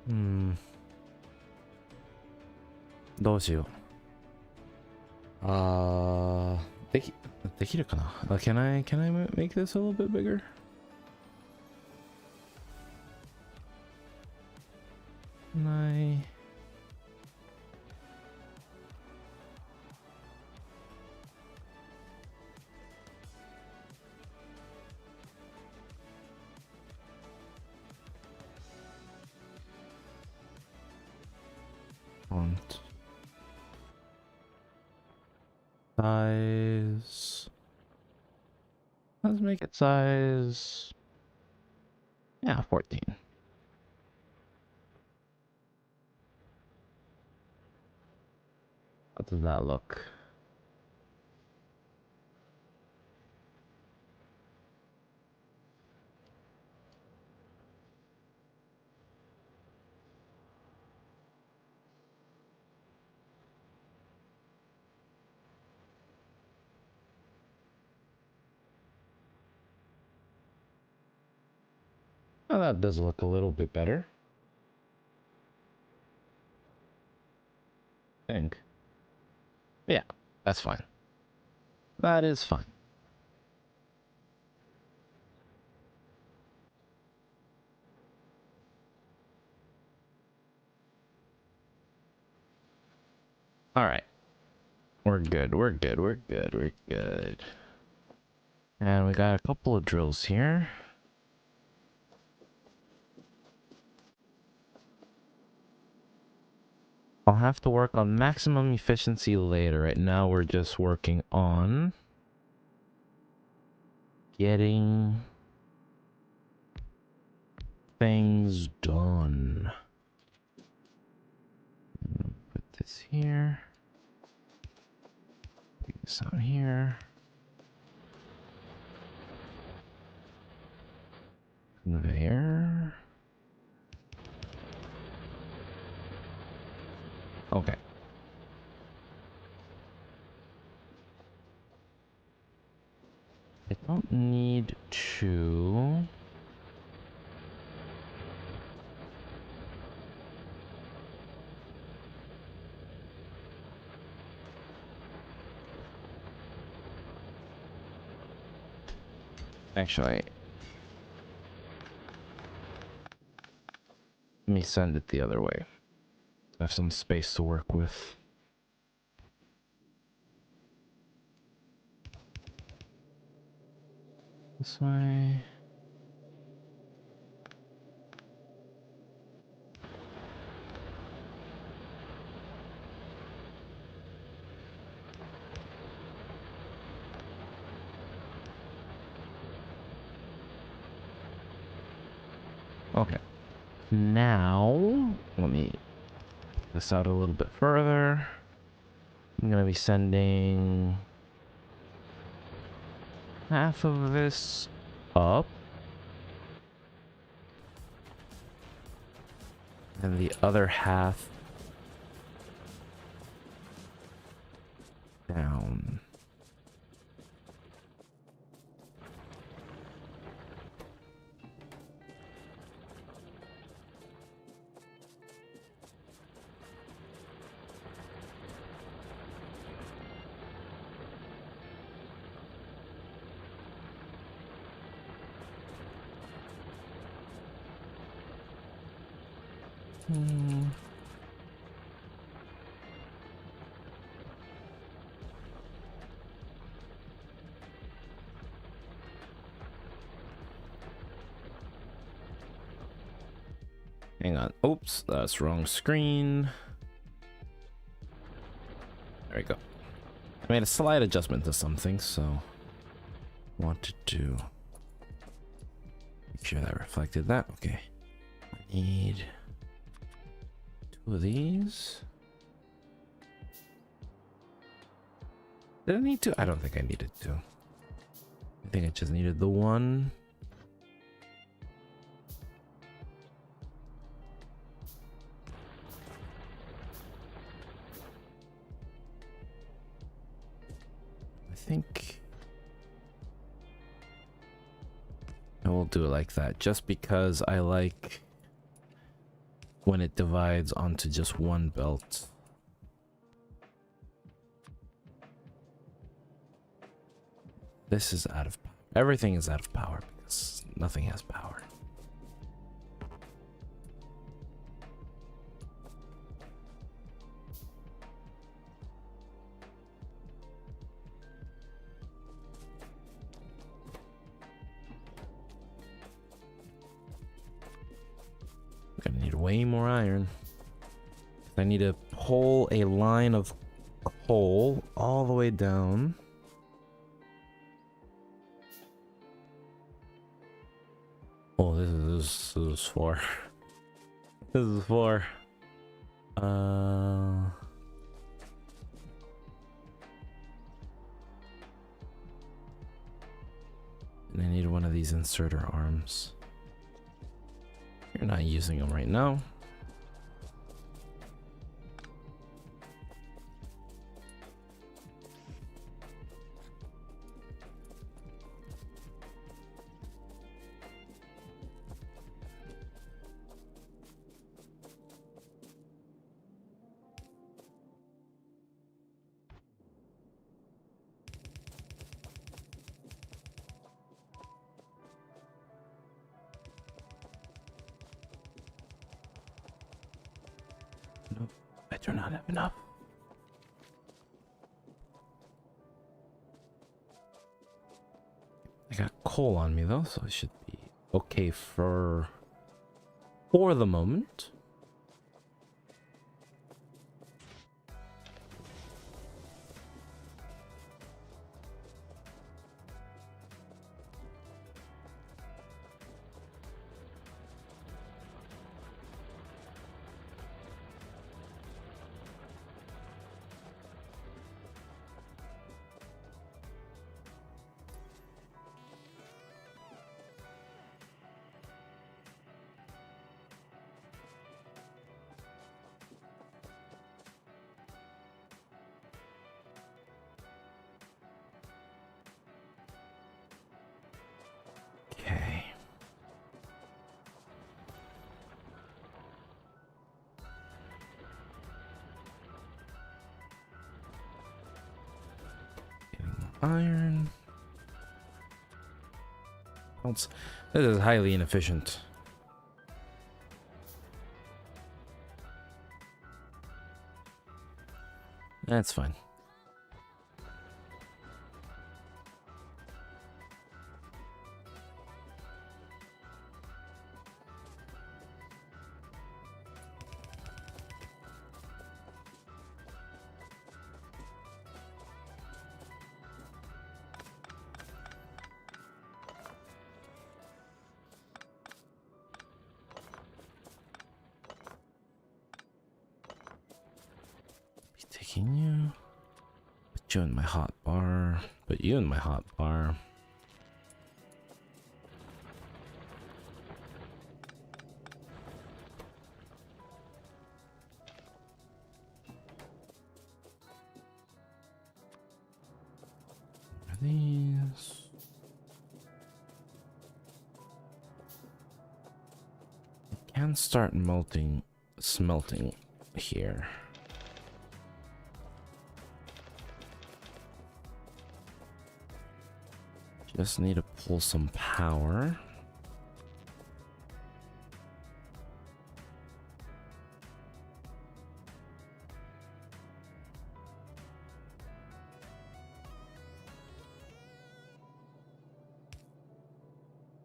Hmm. どうしよう。できるかな? Can I make this a little bit bigger? Can I? Font. Size. Let's make it size. Yeah, 14. How does that look? Oh, that does look a little bit better. I think. Yeah, that's fine. That is fine. All right. We're good. We're good. We're good. We're good. And we got a couple of drills here. I'll have to work on maximum efficiency later. Right now, we're just working on getting things done. Put this here. Put this out here. There. Okay. I don't need to... Actually, let me send it the other way. I have some space to work with. This way. Okay. Now, let me put this out a little bit further. I'm gonna be sending half of this up. And the other half down. Hang on. Oops, that's wrong screen. There we go. I made a slight adjustment to something, so wanted to make sure that reflected that. Okay. I need 2 of these. Did I need 2? I don't think I needed 2. I think I just needed the 1. I think I will do it like that, just because I like when it divides onto just one belt. This is out of power. Everything is out of power because nothing has power. Gonna need way more iron. I need to pull a line of coal all the way down. Oh, this is for. This is for. And I need one of these inserter arms. You're not using them right now. Nope, I do not have enough. I got coal on me though, so I should be okay for the moment. Okay. Getting iron. This is highly inefficient. That's fine. Be taking you. Put you in my hot bar. Put you in my hot bar. These. I can start smelting here. Just need to pull some power.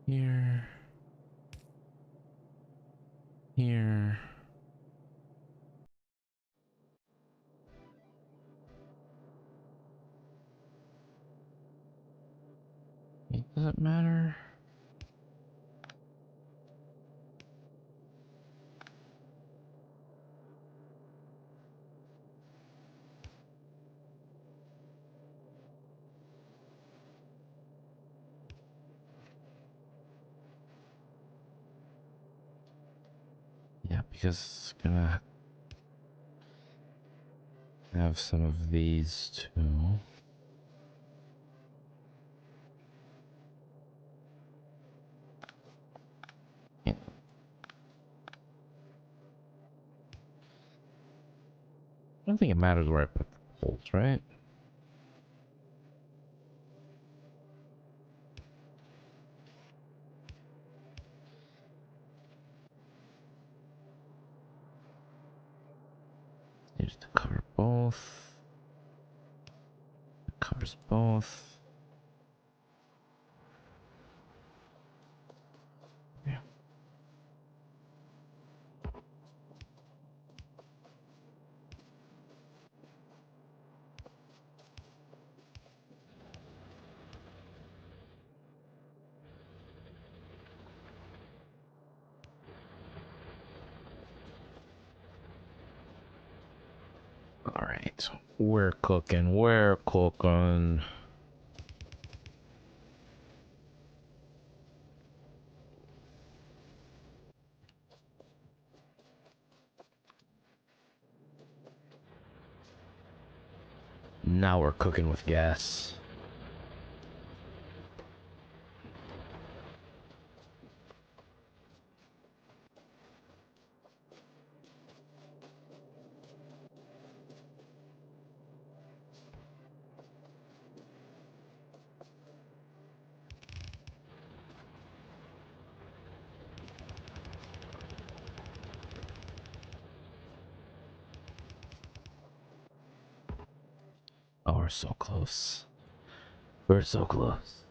Here. Here. Does it matter? Yeah, because it's gonna have some of these too. Yeah. I don't think it matters where I put the poles, right? Needs to cover both. It covers both. Yeah. All right, we're cooking. We're cooking. Now we're cooking with gas. Oh, we're so close. We're so close.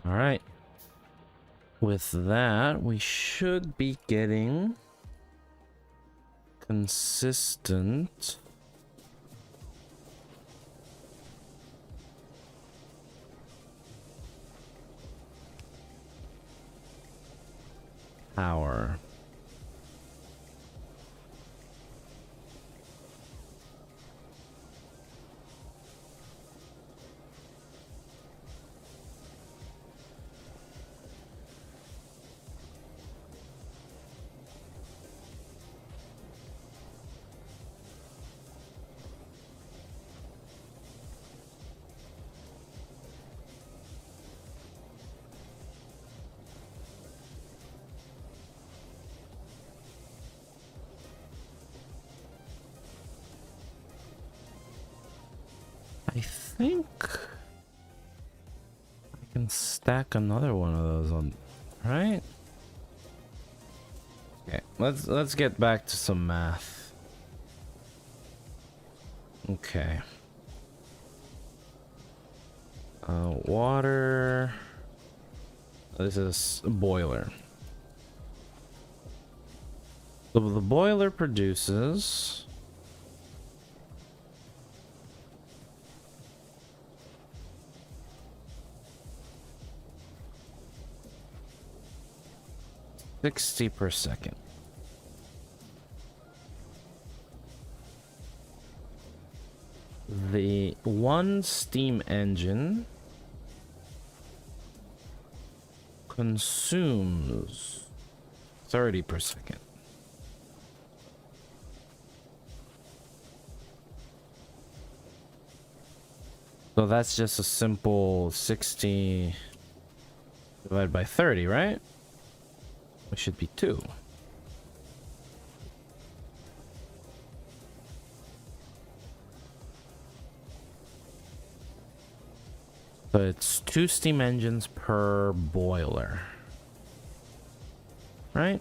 All right. With that, we should be getting consistent power. I think I can stack another one of those on, right? Okay, let's get back to some math. Okay. Water. This is a boiler. So the boiler produces 60 per second. The one steam engine consumes 30 per second. So that's just a simple 60 divided by 30, right? Which should be 2. So it's 2 steam engines per boiler, right?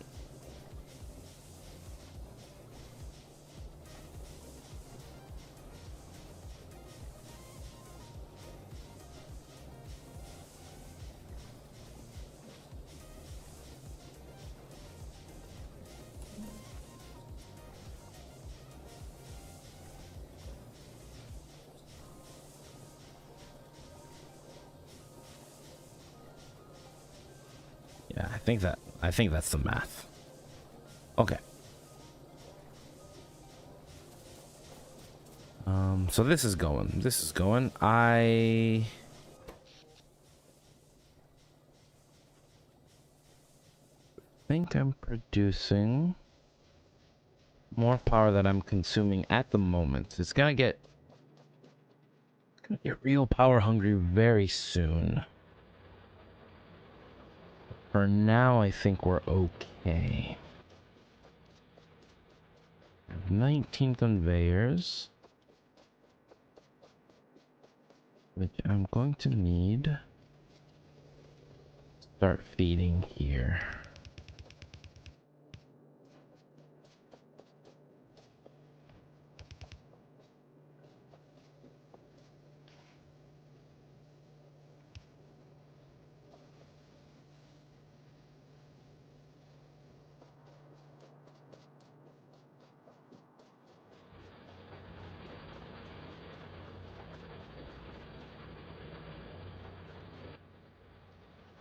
Yeah, I think that's the math. Okay. So this is going. This is going. I think I'm producing more power than I'm consuming at the moment. It's gonna get real power hungry very soon. For now, I think we're okay. 19 conveyors, which I'm going to need to start feeding here.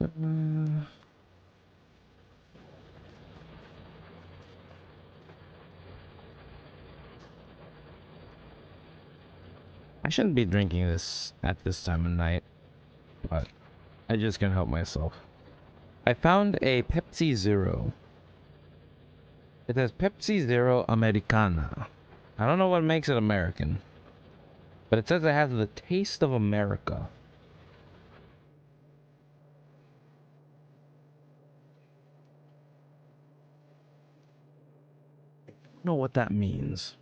I shouldn't be drinking this at this time of night, but I just can't help myself. I found a Pepsi Zero. It says Pepsi Zero Americana. I don't know what makes it American, but it says it has the taste of America. I don't know what that means.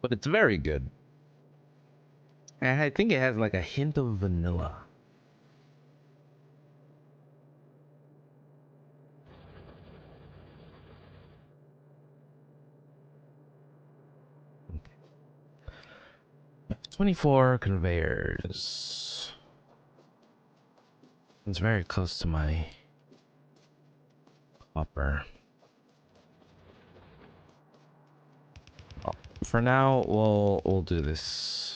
But it's very good. And I think it has like a hint of vanilla. Okay. 24 conveyors. It's very close to my hopper. Oh, for now, we'll do this.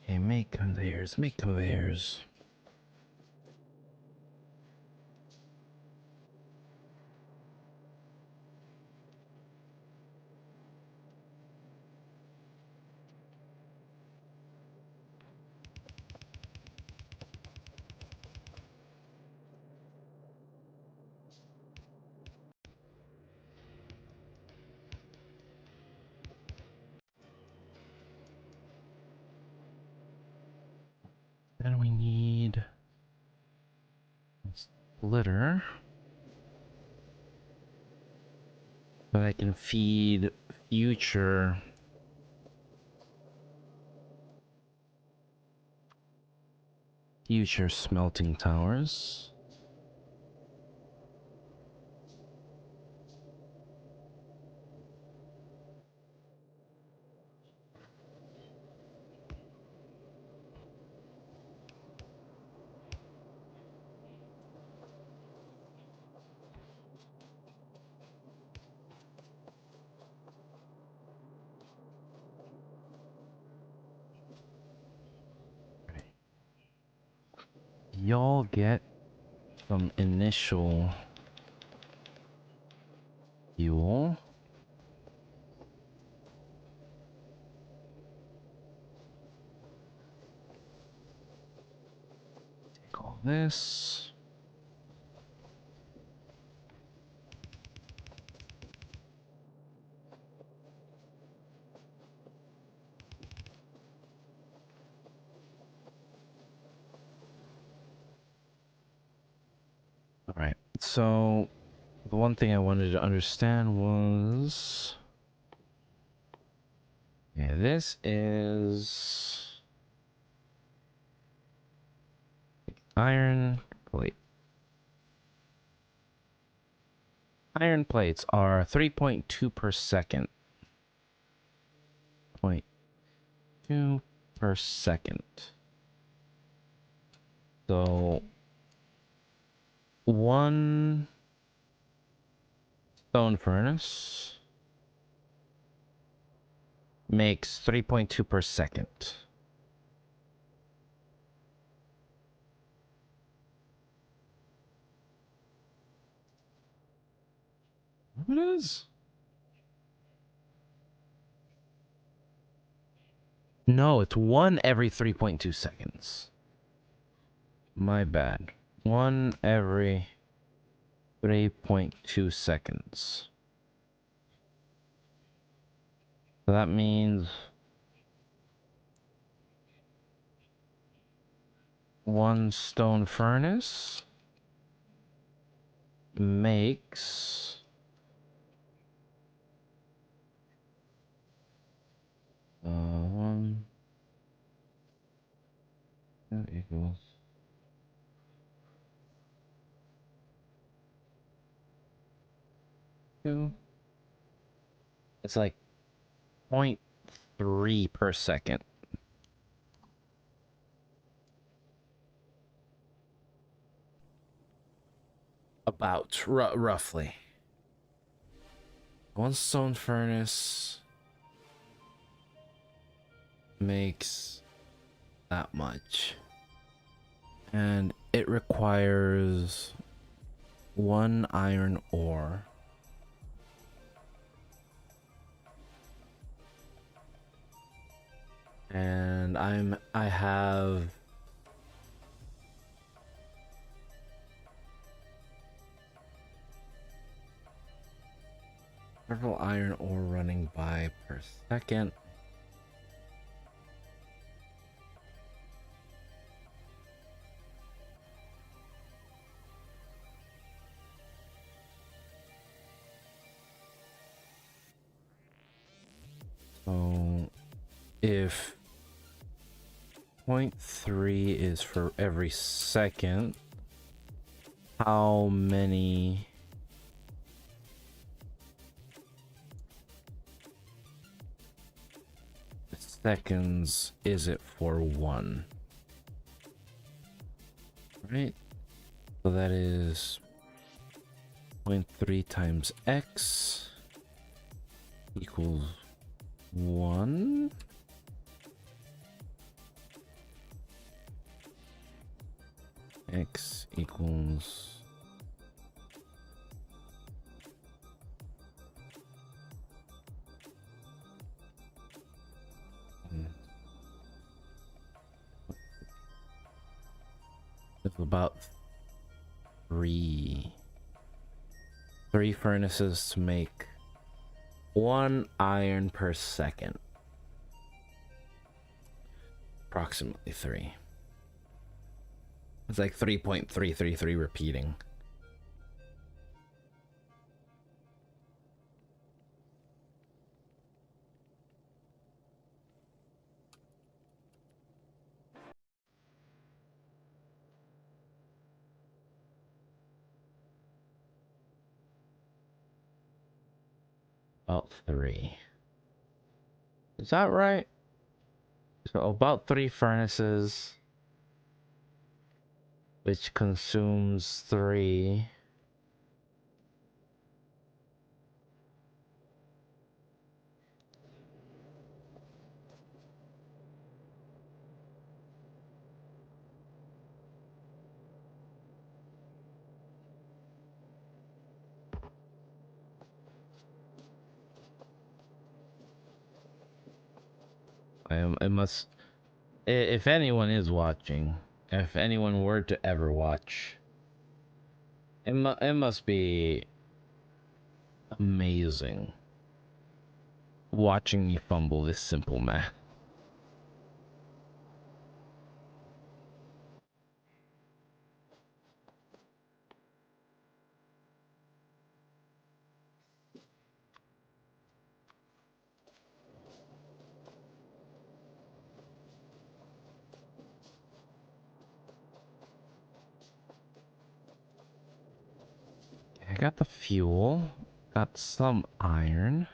Okay, make conveyors, make conveyors. Then we need a splitter so I can feed future smelting towers. Y'all get some initial fuel. Take all this. All right. So the one thing I wanted to understand was, yeah, this is iron plate. Iron plates are 3.2 per second. 0.2 per second. So one stone furnace makes 3.2 per second. What is? No, it's one every 3.2 seconds. My bad. One every 3.2 seconds. So that means one stone furnace makes one that equals 2. It's like 0.3 per second. About, roughly. One stone furnace makes that much. And it requires 1 iron ore. And I have several iron ore running by per second. So if 0.3 is for every second, how many seconds is it for 1? Right? So that is 0.3 times x equals 1. X equals it's about three furnaces to make 1 iron per second. Approximately 3. It's like 3.333 repeating. About 3. Is that right? So about 3 furnaces, which consumes 3. It must. If anyone is watching, if anyone were to ever watch, it must be amazing watching me fumble this simple math. I got the fuel, got some iron.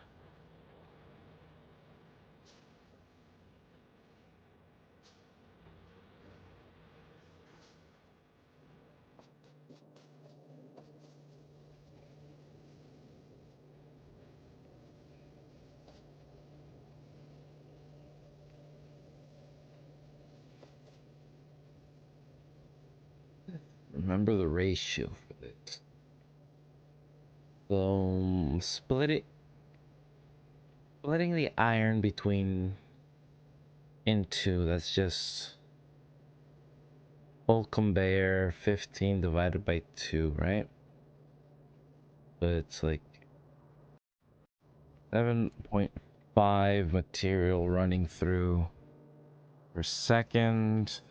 Remember the ratio for this. So splitting the iron between into, that's just whole conveyor 15 divided by 2, right? But it's like 7.5 material running through per second.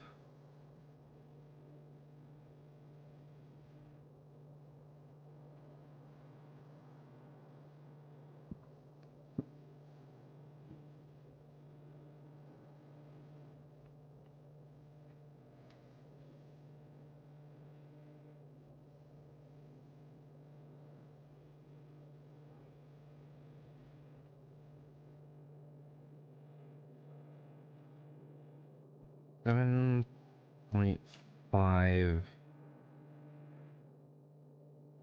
7.5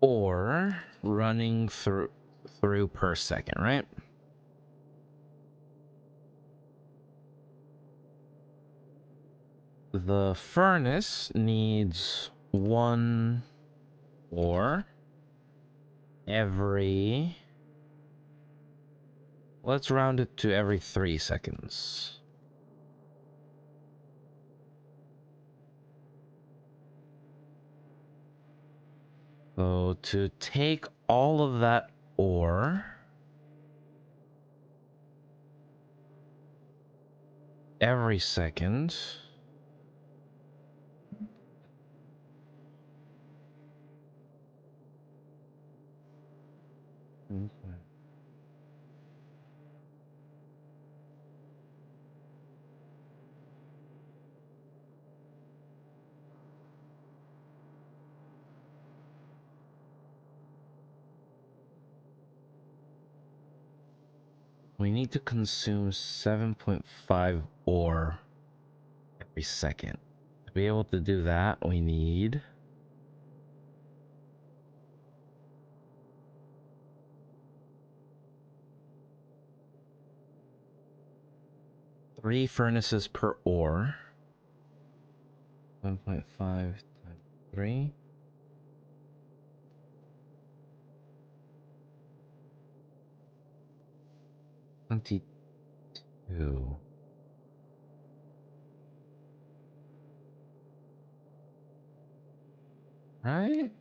or running through per second, right? The furnace needs 1 ore every... Let's round it to every 3 seconds. So to take all of that ore every second, we need to consume 7.5 ore every second. To be able to do that, we need... three furnaces per ore. 1.5 times 3. 22. Right?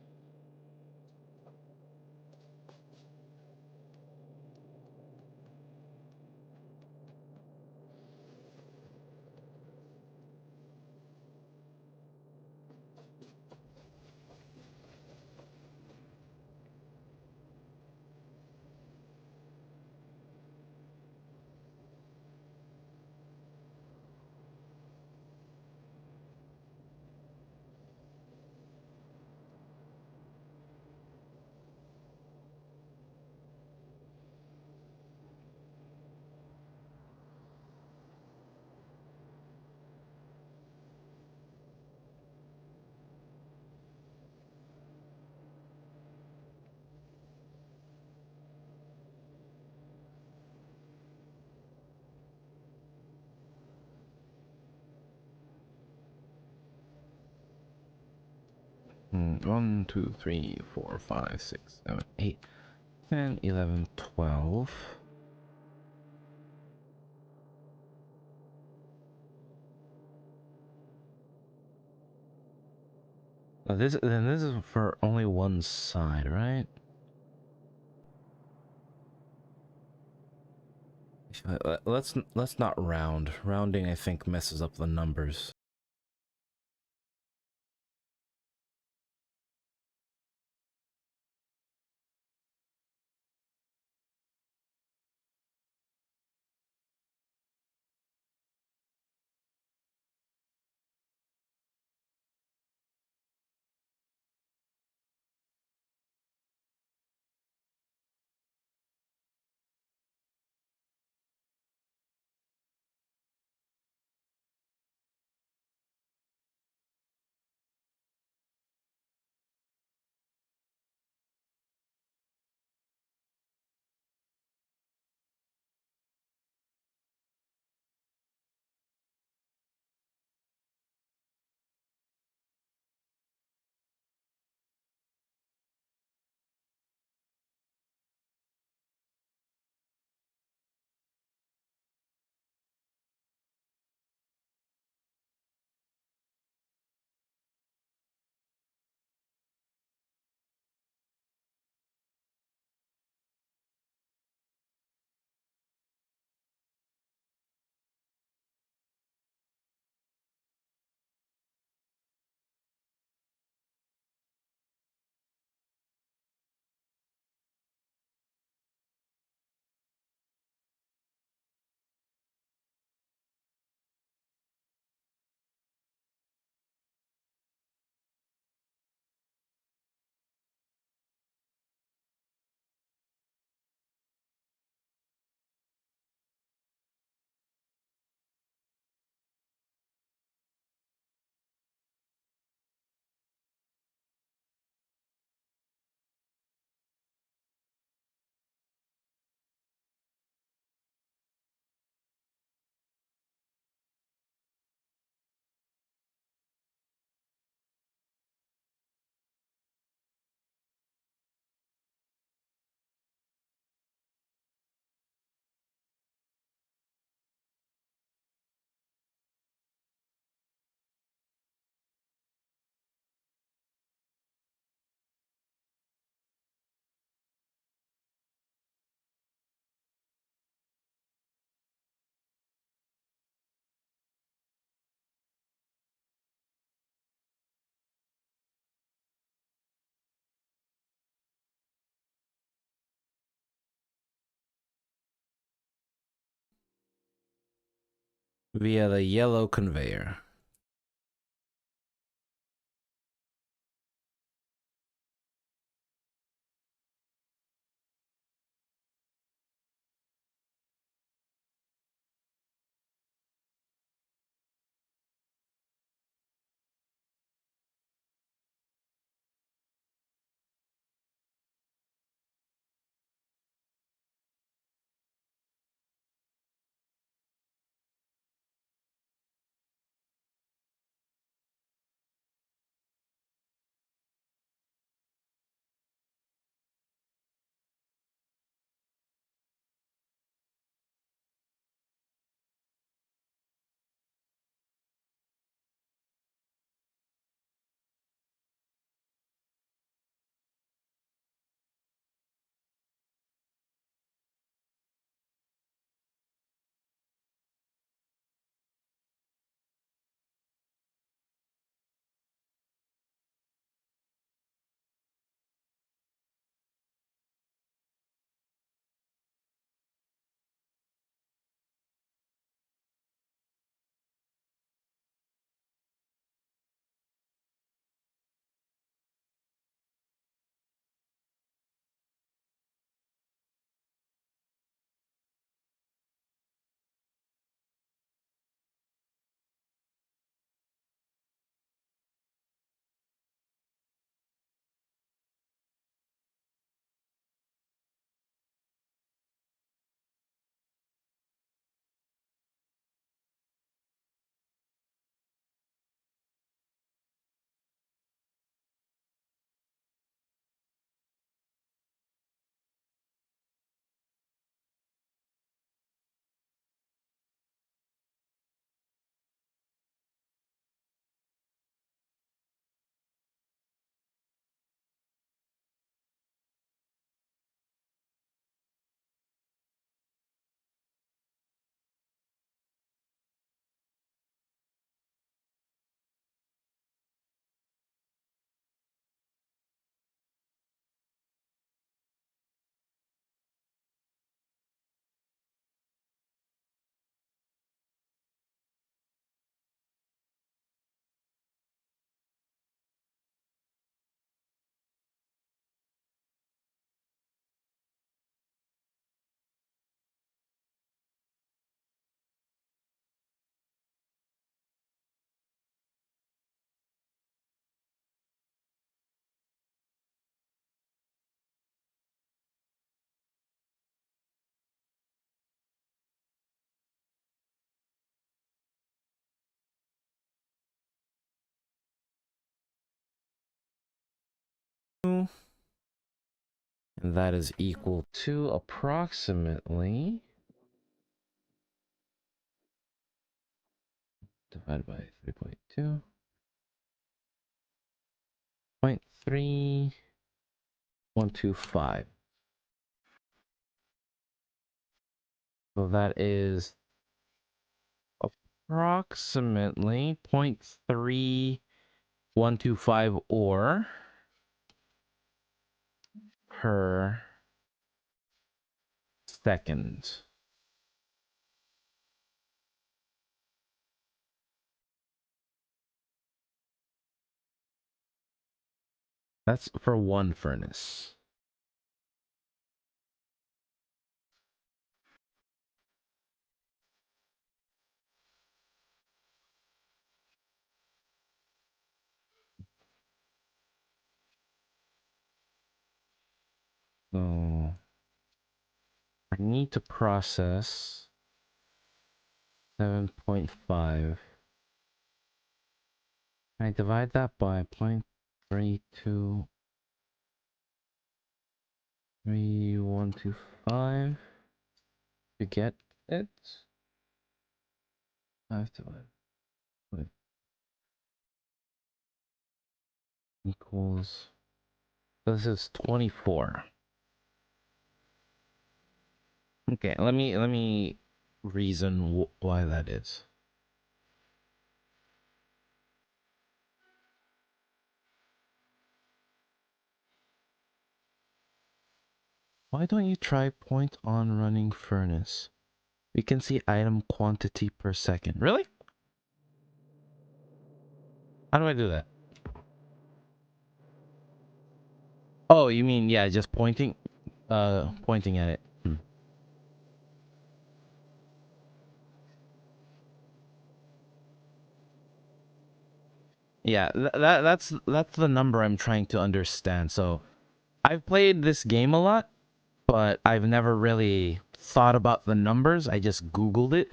One, 2, 3, 4, 5, 6, 7, 8, 10, 11, 12. This is for only one side, right? Let's not round. Rounding, I think, messes up the numbers. via the yellow conveyor. And that is equal to approximately divided by 3.2. 0.3125. So that is approximately 0.3125 or per second. That's for one furnace. So I need to process 7.5. I divide that by 0.323125 to get it. 5 divided by equals. This is 24. Okay, let me reason why that is. Why don't you try point on running furnace? We can see item quantity per second. Really? How do I do that? Oh, you mean, yeah, just pointing? Pointing at it. Hmm. Yeah, that's the number I'm trying to understand. So, I've played this game a lot, but I've never really thought about the numbers. I just Googled it.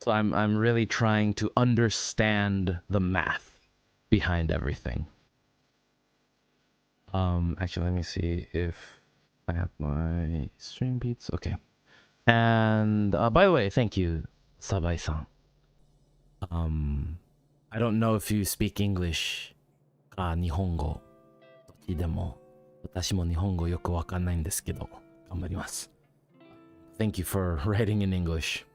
So I'm really trying to understand the math behind everything. Actually, let me see if I have my stream beats. Okay. And by the way, thank you, Sabai-san. Um, I don't know if you speak English か日本語どっちでも私も日本語よくわかんないんですけど頑張ります。Thank you for writing in English.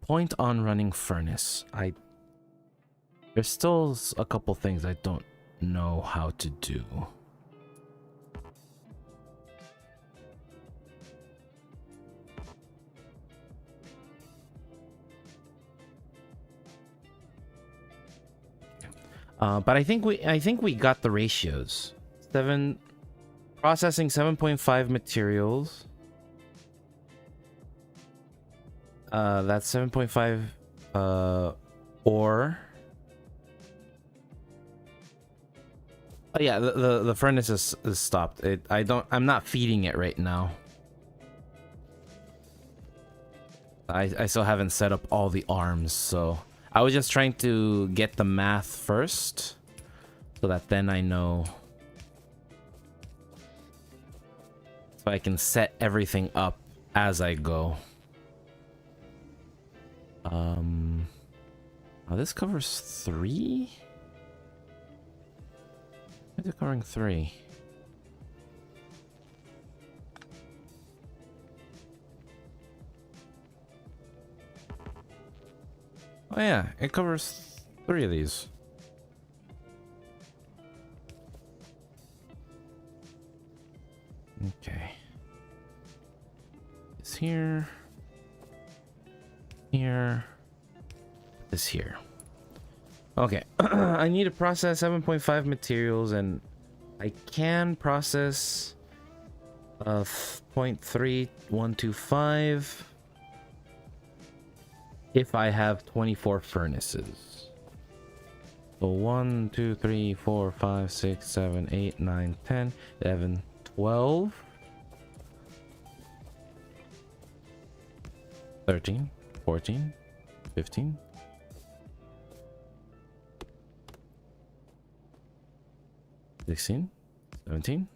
Point on running furnace. There's still a couple things I don't know how to do. But I think we got the ratios. Processing 7.5 materials. That's 7.5 ore. Oh yeah, the furnace is stopped. I'm not feeding it right now. I still haven't set up all the arms, so I was just trying to get the math first so that then I know, so I can set everything up as I go. Oh, this covers 3? Why is it covering 3? Oh yeah, it covers 3 of these. Okay. It's here. Here. This here. Okay. I need to process 7.5 materials, and I can process 0.3125 if I have 24 furnaces. So 1, 2, 3, 4, 5, 6, 7, 8, 9, 10, 11, 12, 13, 14, 15, 16, 17.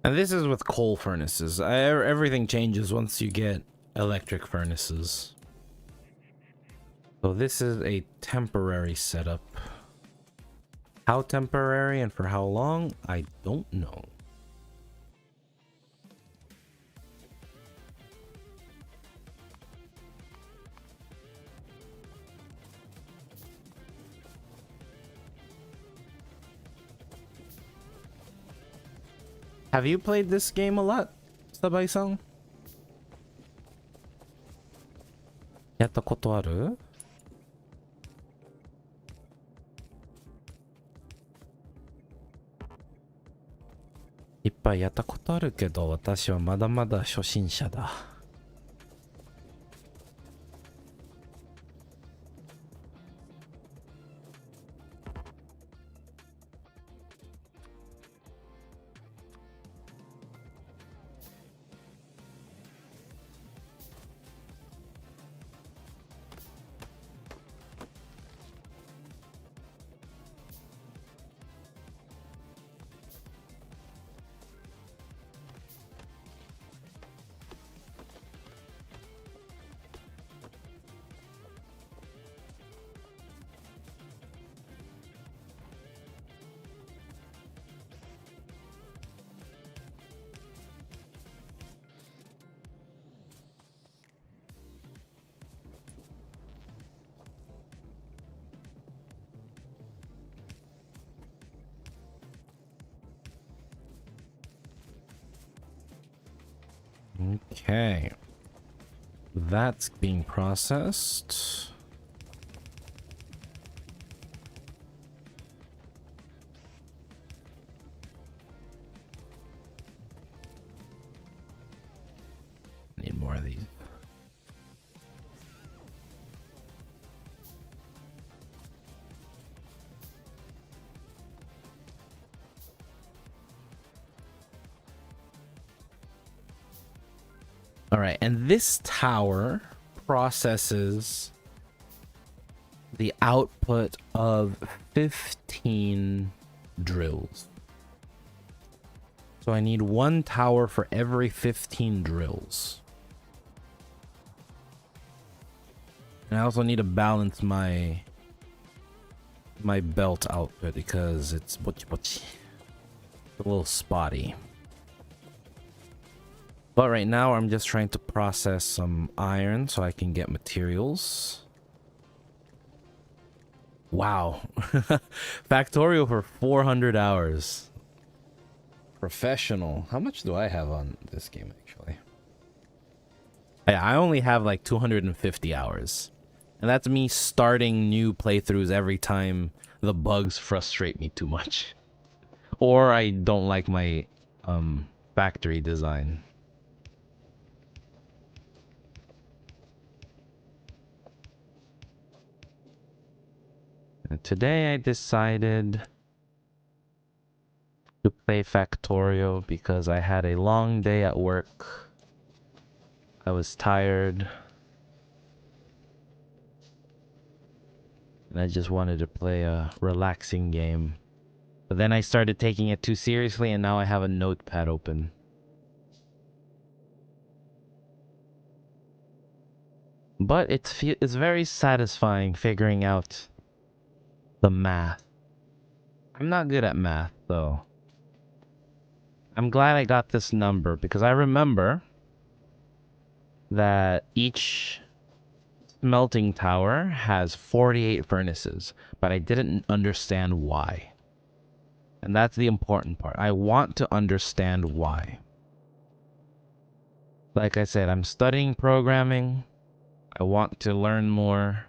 And this is with coal furnaces. Everything changes once you get electric furnaces. So this is a temporary setup. How temporary and for how long, I don't know. Have you played this game a lot, Sabai-san? やったことある？いっぱいやったことあるけど、私はまだまだ初心者だ。Okay. That's being processed. Need more of these. All right, and this tower processes the output of 15 drills. So I need one tower for every 15 drills. And I also need to balance my belt output because it's a little spotty. But right now I'm just trying to process some iron so I can get materials. Wow. Factorio for 400 hours. Professional. How much do I have on this game actually? I only have like 250 hours. And that's me starting new playthroughs every time the bugs frustrate me too much. Or I don't like my factory design. And today I decided to play Factorio because I had a long day at work. I was tired. And I just wanted to play a relaxing game. But then I started taking it too seriously and now I have a notepad open. But it's very satisfying figuring out the math. I'm not good at math though. I'm glad I got this number because I remember that each smelting tower has 48 furnaces, but I didn't understand why. And that's the important part. I want to understand why. Like I said, I'm studying programming. I want to learn more.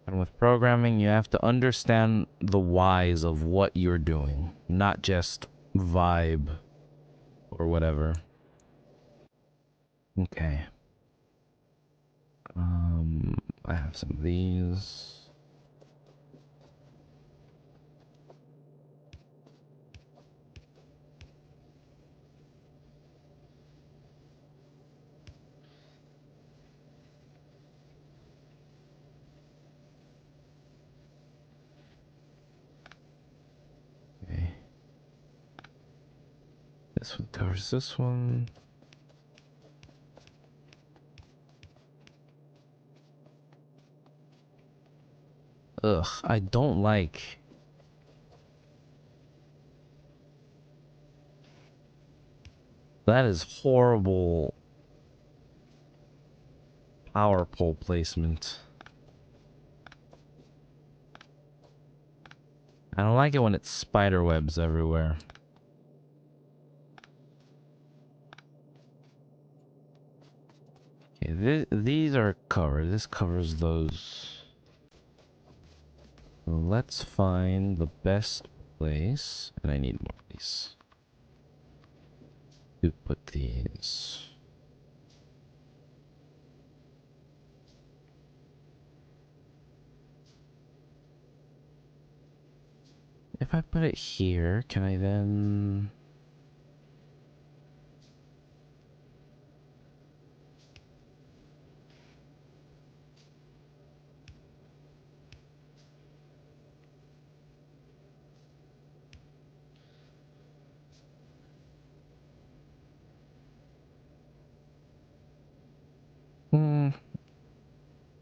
And with programming, you have to understand the whys of what you're doing, not just vibe or whatever. Okay. I have some of these. Okay. This one covers this one. Ugh, I don't like... That is horrible power pole placement. I don't like it when it's spider webs everywhere. Okay, these are covered. This covers those. So let's find the best place. And I need more of these. To put these. If I put it here, can I then...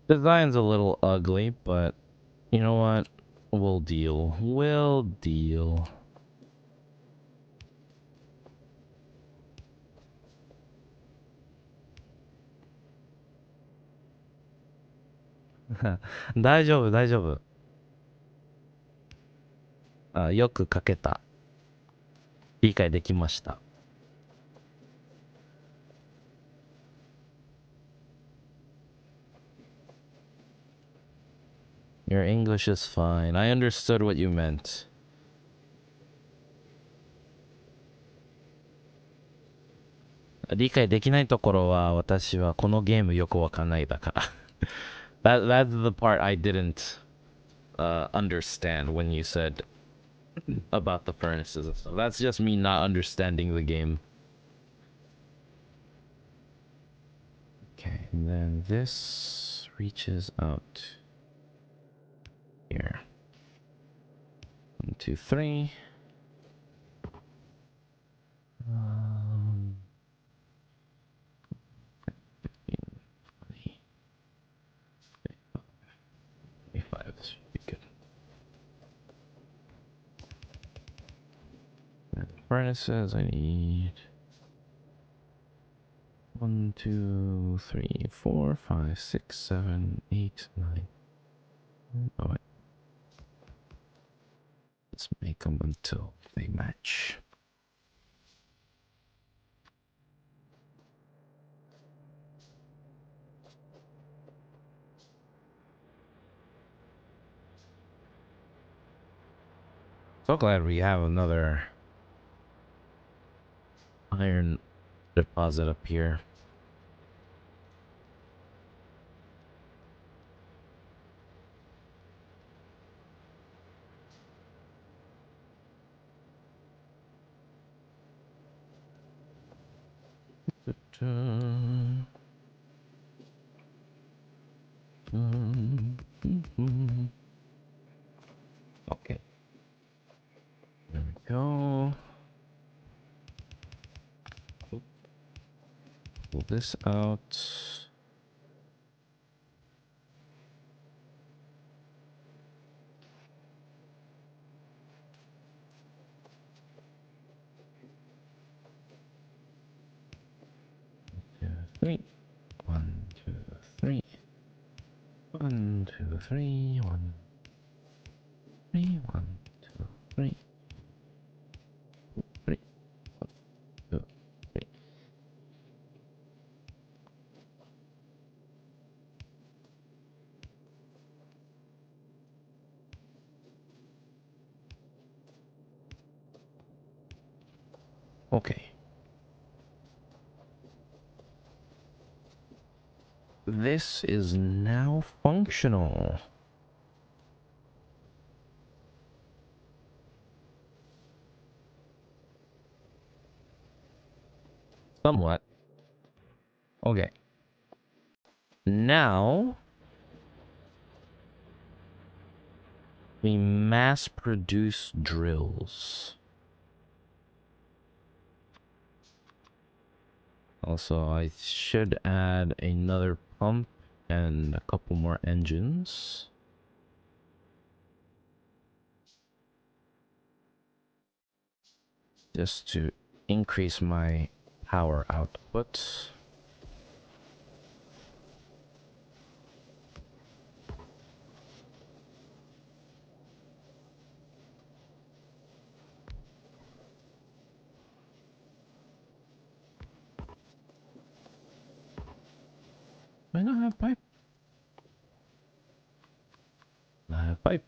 Design's a little ugly, but you know what? We'll deal. We'll deal.大丈夫、大丈夫。あ、よく書けた。理解できました。Your English is fine. I understood what you meant. 理解できないところは私はこのゲームよくわかんないだから。That's the part I didn't understand when you said about the furnaces and stuff. That's just me not understanding the game. Okay, and then this reaches out here. 1, 2, 3. 15, 20, 25. This should be good. And furnaces, I need 1, 2, 3, 4, 5, 6, 7, 8, 9. Oh, wait. Let's make them until they match. So glad we have another iron deposit up here. Okay. There we go. Pull this out. Two, three. 1, 2, 3. 1, 2, 3. 1, 3. 1, 2, 3. 3. 1, 2, 3. Okay. This is now functional. Somewhat. Okay. Now we mass produce drills. Also, I should add another pump and a couple more engines. Just to increase my power output. Do I not have pipe? I have pipe.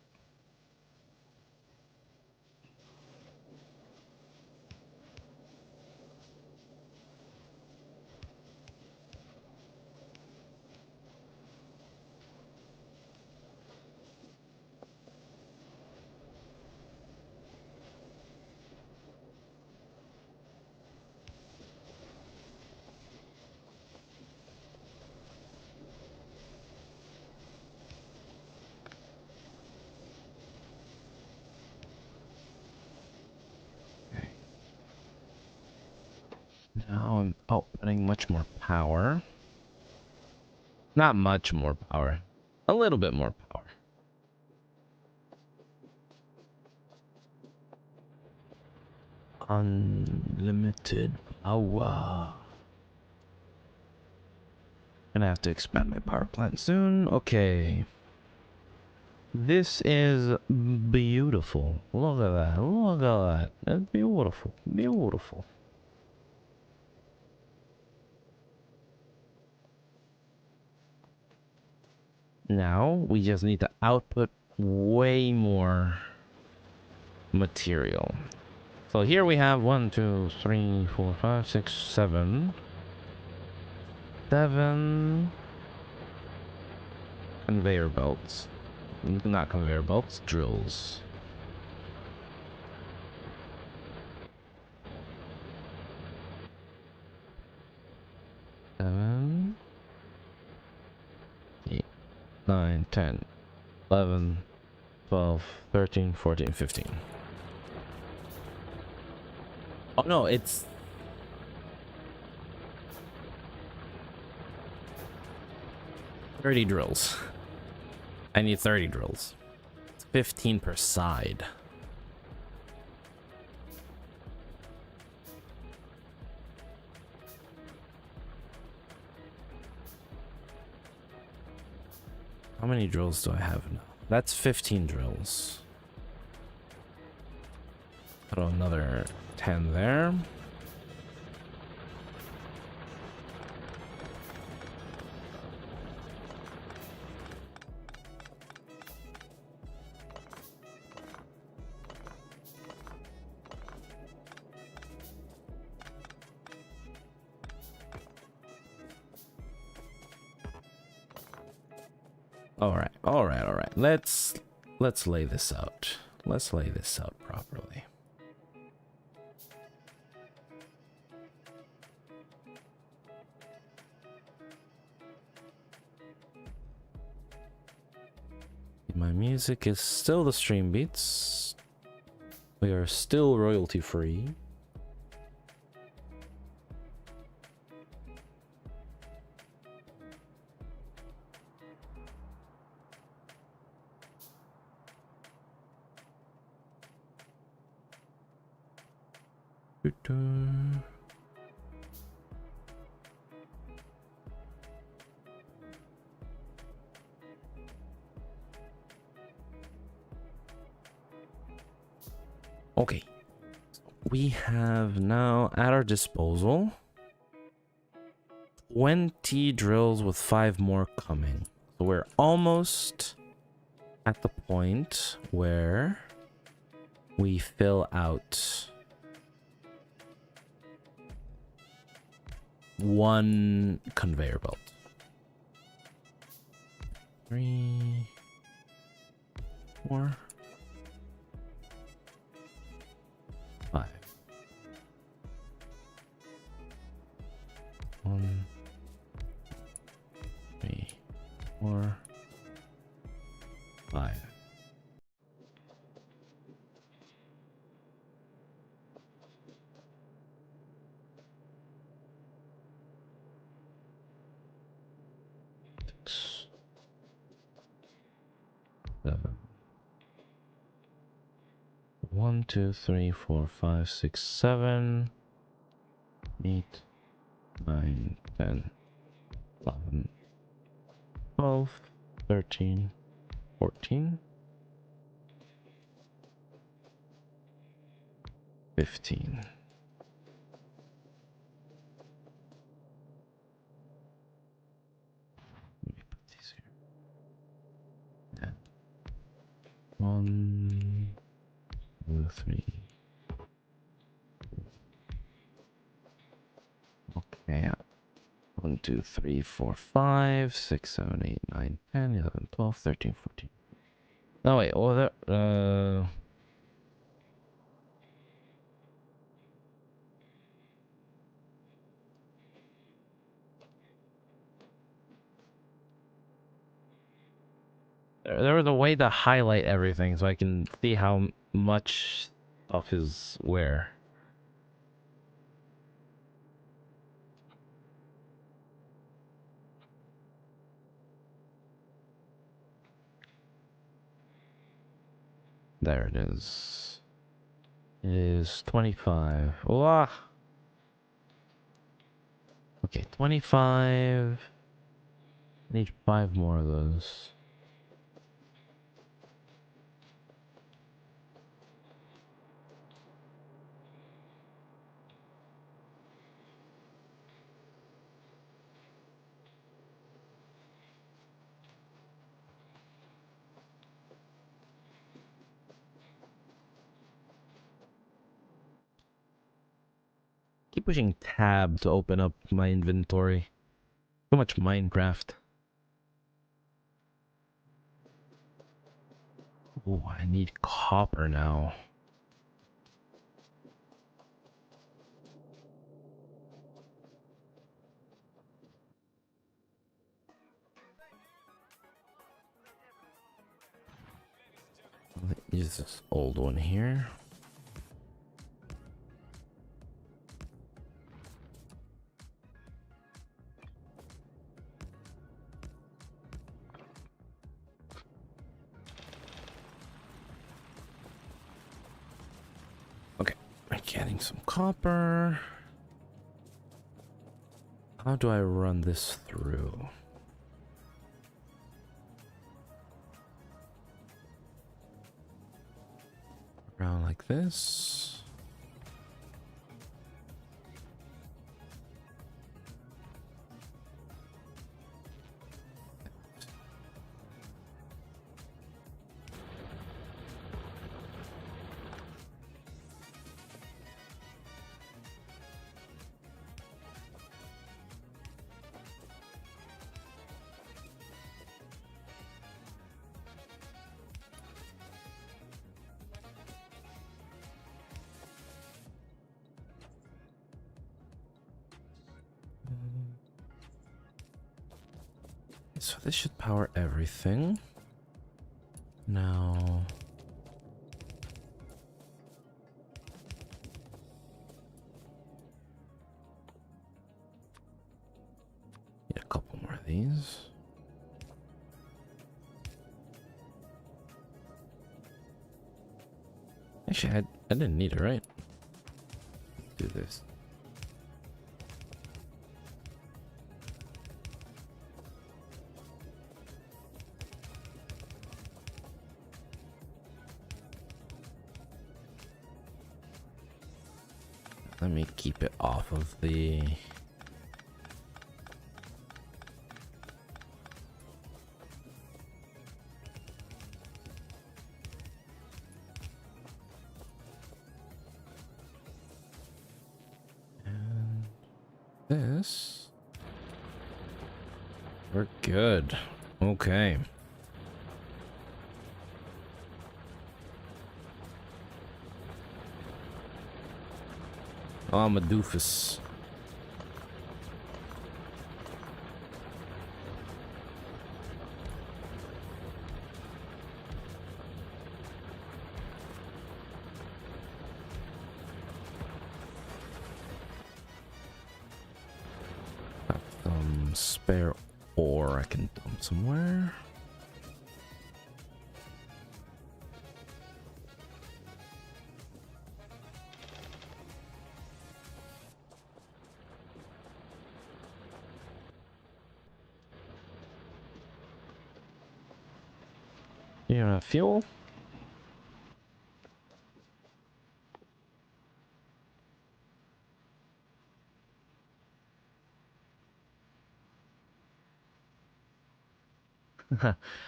Okay. Now I'm outputting much more power. Not much more power. A little bit more power. Unlimited power. Gonna have to expand my power plant soon. Okay. This is beautiful. Look at that. Look at that. That's beautiful. Beautiful. Now we just need to output way more material. So here we have 1, 2, 3, 4, 5, 6, 7. 7 conveyor belts. Not conveyor belts, drills. Seven, 8, 9, 10, 11, 12, 13, 14, 15. Oh no, it's 30 drills. I need 30 drills. It's 15 per side. How many drills do I have now? That's 15 drills. Put another 10 there. All right. Let's lay this out. Let's lay this out properly. My music is still the stream beats. We are still royalty free. Okay, we have now at our disposal 20 drills with 5 more coming. So we're almost at the point where we fill out one conveyor belt. 3, 4, 5. 1, 3, 4, 5. 7. 1, 2, 3, 4, 5, 6, 7, 8, 9, 10, 11, 12, 13, 14, 15. Let me put these here. 10. 1, 2, 3. Okay. 1, 2, 3, 4, 5, 6, 7, 8, 9, 10, 11, 12, 13, 14. No, wait. Oh, that. There was a way to highlight everything so I can see how much of his where. There it is. It is 25. Wah! Okay, 25. I need 5 more of those. Keep pushing tab to open up my inventory. So much Minecraft. Oh, I need copper now. Use this old one here. Okay, getting some copper. How do I run this through? Around like this. So this should power everything. Now... Need a couple more of these. Actually, I didn't need it, right? Do this. Let me keep it off of the... And this... We're good. Okay. Oh, I'm a doofus. Got some spare ore I can dump somewhere. Here, fuel.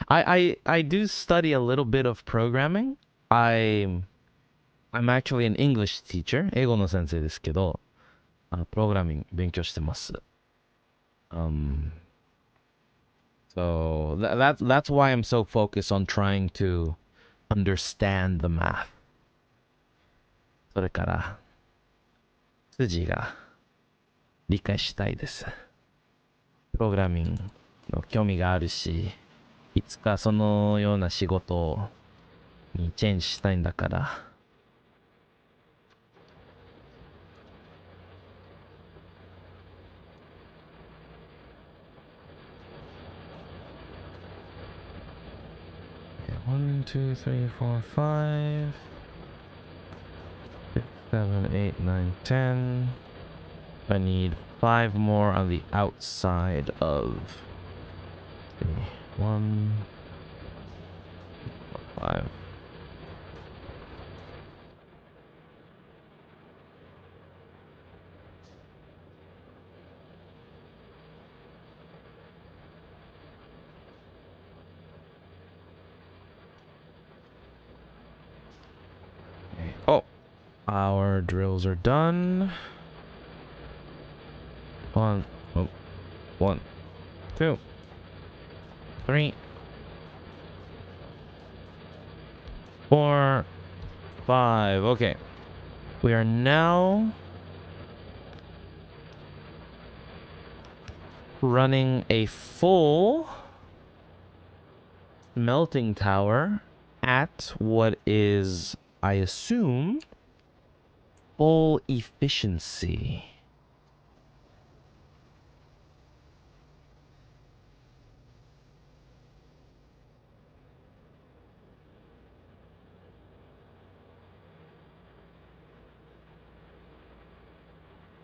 I do study a little bit of programming. I'm actually an English teacher. 英語の先生ですけど、プログラミング勉強してます。So that's why I'm so focused on trying to understand the math. それから筋が理解したいです。プログラミングの興味があるし、いつかそのような仕事にチェンジしたいんだから。1, 2, 3, 4, 5, 6, 7, 8, 9, 10. I need 5 more on the outside of 1, 5. Oh, our drills are done. 1, 2, 3, 4, 5. Okay. We are now running a full melting tower at what is, I assume, full efficiency.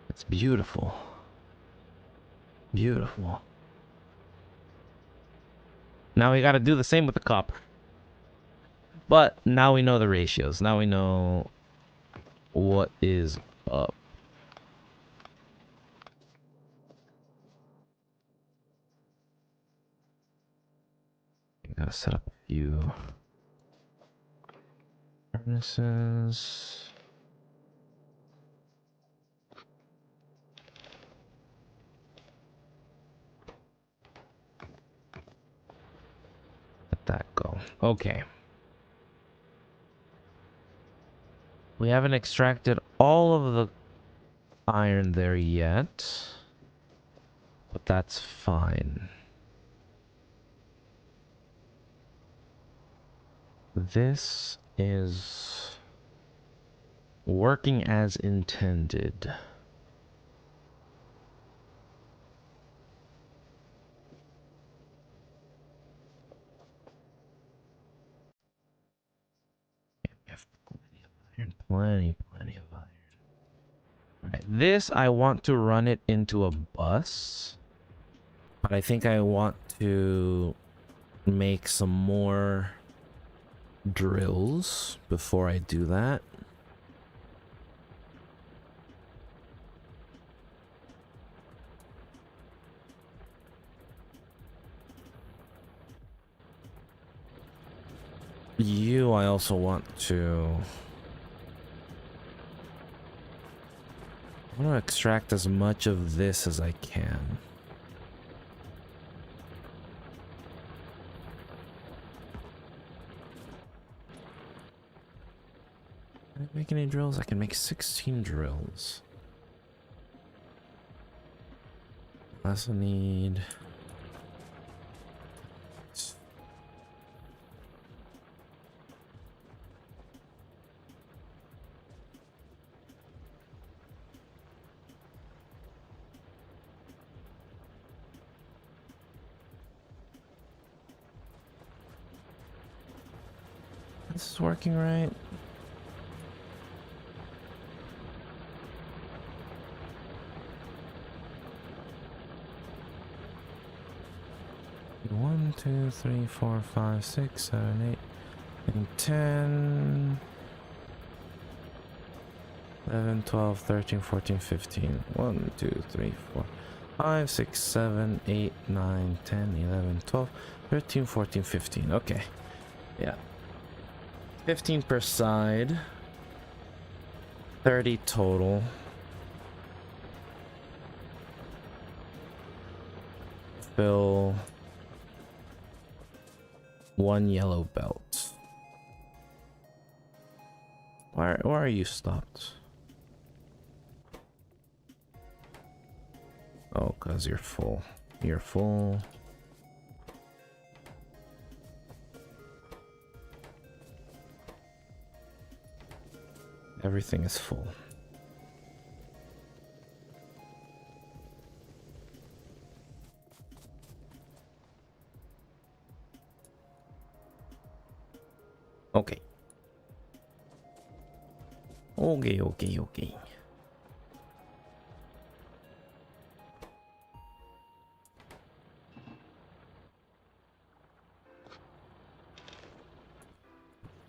It's beautiful. Beautiful. Now we gotta do the same with the copper. But now we know the ratios. Now we know what is up. Gotta set up a few furnaces. Let that go. Okay. We haven't extracted all of the iron there yet, but that's fine. This is working as intended. We have plenty of iron, plenty of iron. All right, this I want to run it into a bus, but I think I want to make some more drills before I do that. I also want to extract as much of this as I can. Can I make any drills? I can make 16 drills. I also need... This is working right. One, two, three, four, five, six, seven, eight. And 10, 11, 12, 13, 14, 15. 1, 2, 3, 4, 5, 6, 7, 8, 9, 10, 11, 12, 13, 14, 15. Okay. Yeah. 15 per side. 30 total. Fill 1 yellow belt. Why are you stopped? Oh, cause you're full. You're full. Everything is full. Okay. Okay.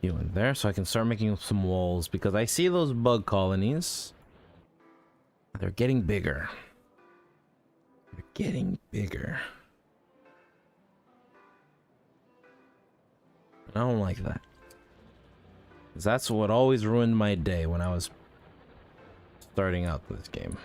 You in there so I can start making some walls because I see those bug colonies. They're getting bigger. They're getting bigger. I don't like that. 'Cause that's what always ruined my day when I was starting out this game.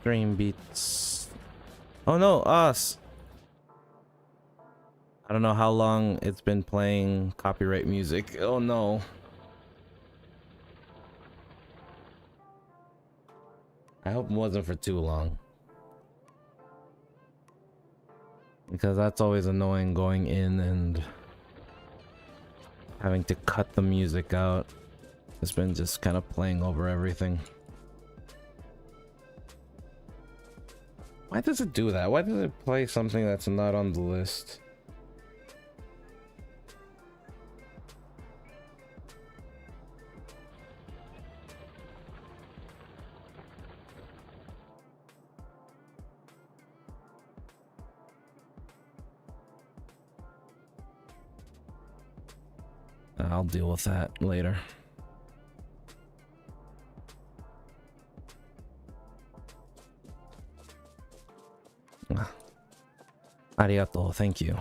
Dream beats. Oh no, us. I don't know how long it's been playing copyright music. Oh no. I hope it wasn't for too long. Because that's always annoying going in and having to cut the music out. It's been just kind of playing over everything. Why does it do that? Why does it play something that's not on the list? I'll deal with that later. Arigato, thank you.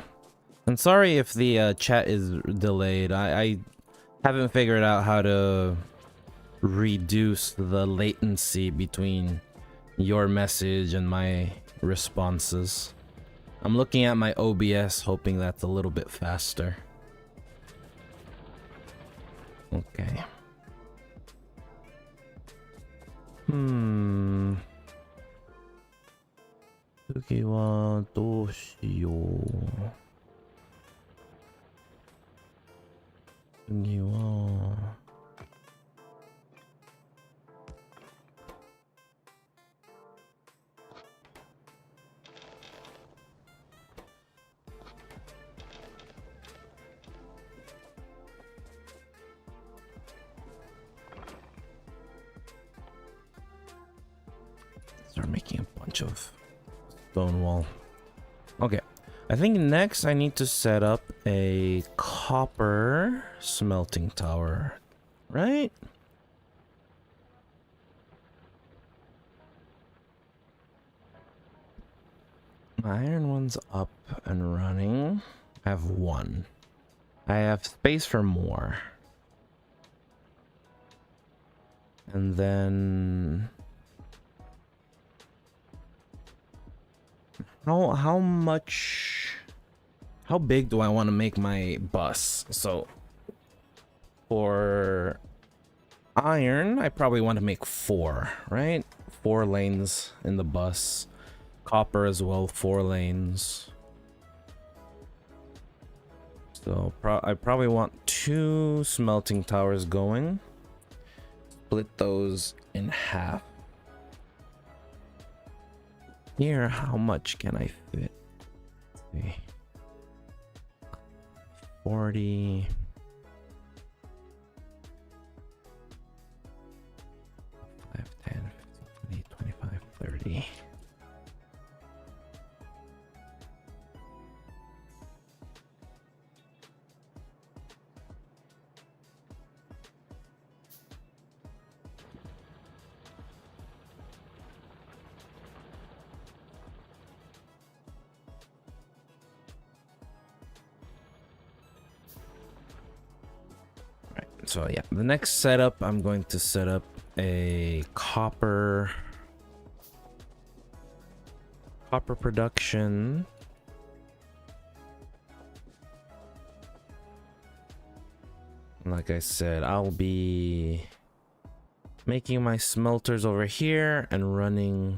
And sorry if the chat is delayed. I haven't figured out how to reduce the latency between your message and my responses. I'm looking at my OBS hoping that's a little bit faster. Okay. 次はどうしよう。次は start making a bunch of stone wall. Okay, I think next I need to set up a copper smelting tower, right? My iron one's up and running. I have one. I have space for more. And then how big do I want to make my bus? So for iron, I probably want to make 4, right? 4 lanes in the bus. Copper as well, 4 lanes. So I probably want 2 smelting towers going. Split those in half. here, how much can I fit? Let's see. 40. 5, 10, 15, 20, 25, 30. So yeah, the next setup, I'm going to set up a copper production. Like I said, I'll be making my smelters over here and running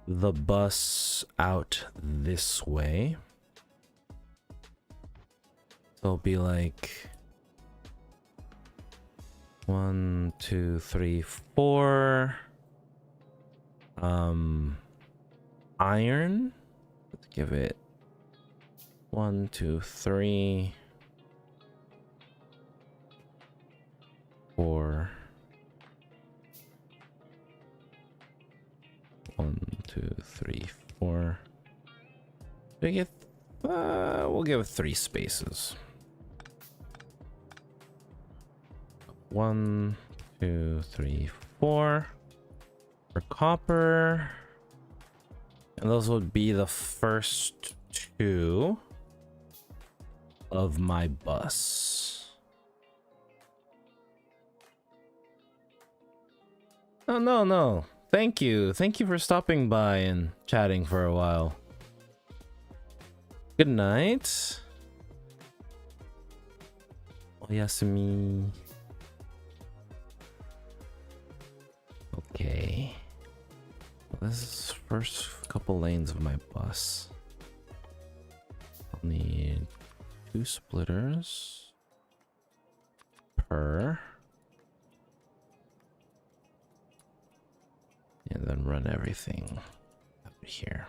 the bus out this way. So it'll be like 1, 2, 3, 4 iron. Let's give it 1, 2, 3, 4. 1, 2, 3, 4. We get we'll give it 3 spaces. 1, 2, 3, 4 for copper, and those would be the first 2 of my bus. Oh no, thank you for stopping by and chatting for a while. Good night. Oyasumi. Okay. Well, this is first couple lanes of my bus. I'll need 2 splitters per. And then run everything up here.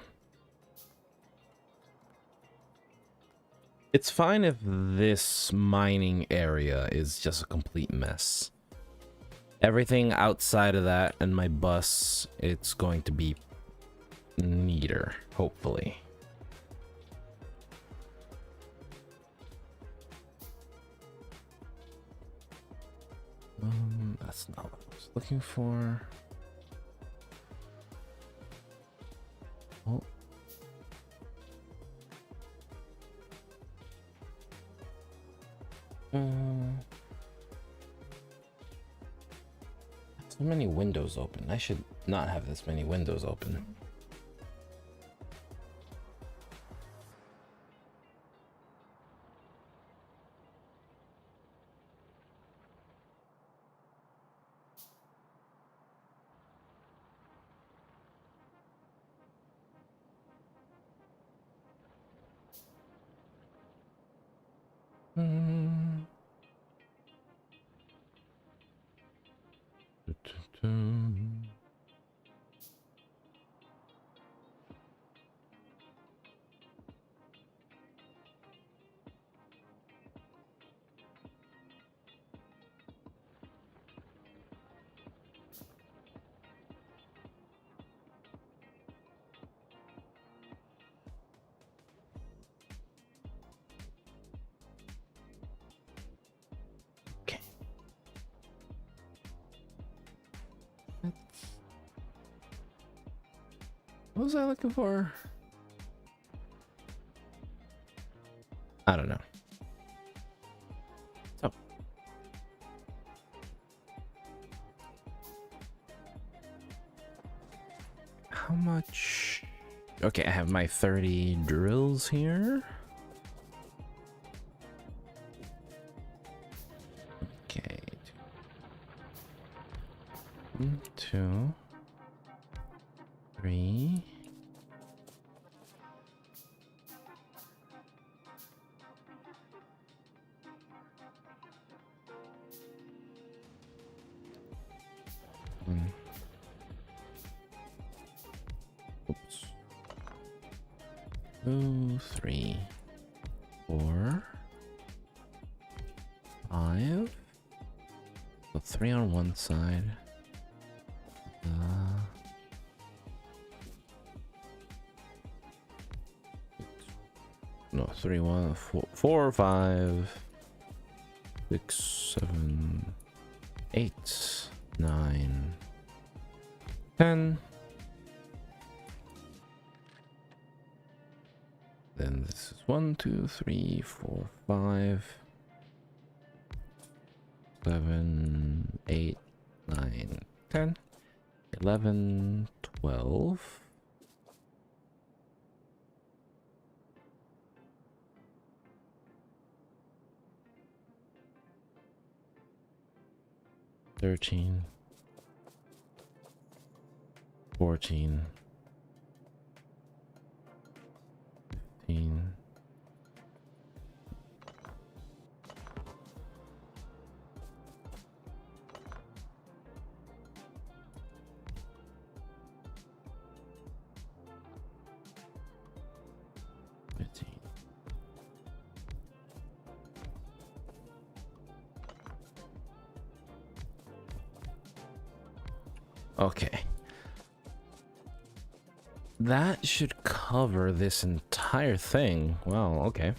It's fine if this mining area is just a complete mess. Everything outside of that and my bus, it's going to be neater, hopefully. That's not what I was looking for. Oh. So many windows open. I should not have this many windows open. Okay. What was I looking for? I don't know. Oh. How much? Okay, I have my 30 drills here. Okay. 1, 2, 3. Oops. 2, 3, 4, 5. So 3 on one side. No, 3, 1, 4, 5, 6, 7, 8, 9, 10. Then this is 1, 2, 3, 4, 5, 7, 8, 9, 10, 11, 12. 13, 14, 15, 15. Okay. That should cover this entire thing. Wow, okay.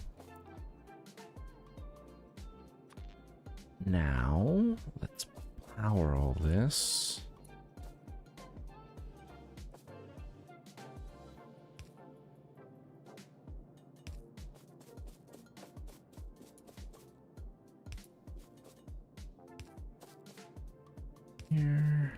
Now, let's power all this. Here.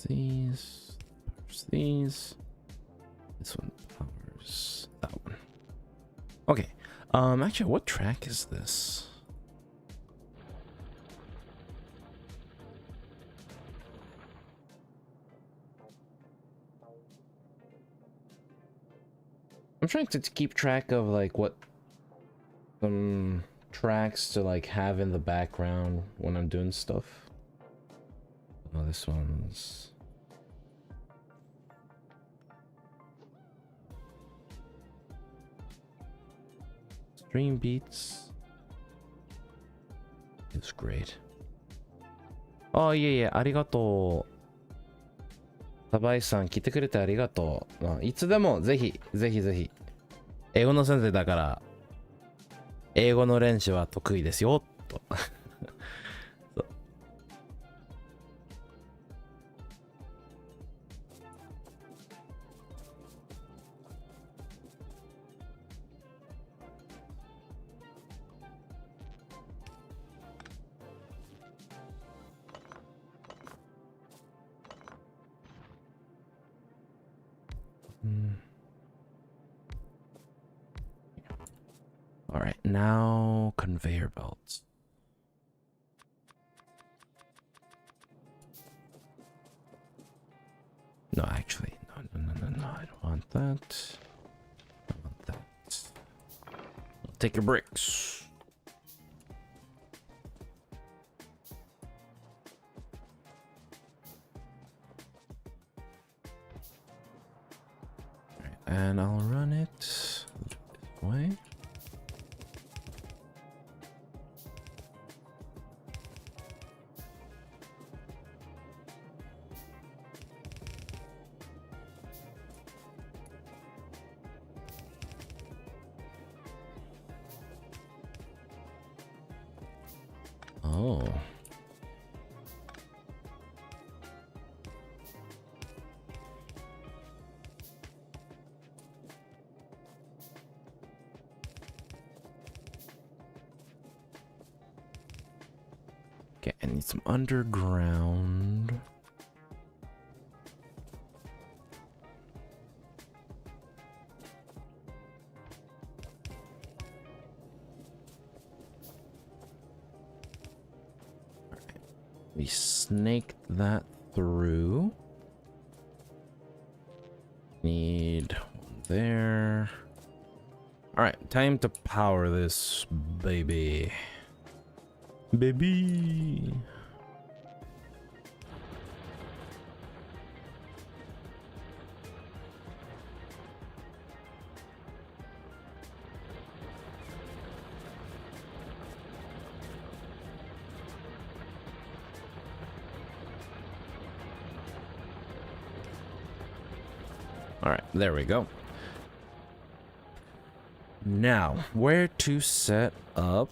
These, powers these. This one powers that one. Okay. Actually, what track is this? I'm trying to keep track of like what tracks to like have in the background when I'm doing stuff. Oh, this one's Stream Beats is great. Oh, yeah, yeah, ありがとう。サバイさん来てくれてありがとう。まあ、いつでもぜひぜひぜひ。英語の先生だから英語の練習は得意ですよと。All right, now conveyor belts. No, actually, no, I don't want that. I want that. I'll take your bricks. All right, and I'll run it this way. Oh. Okay, I need some underground. We snaked that through. Need one there. All right, time to power this baby. Baby. All right, there we go. Now, where to set up?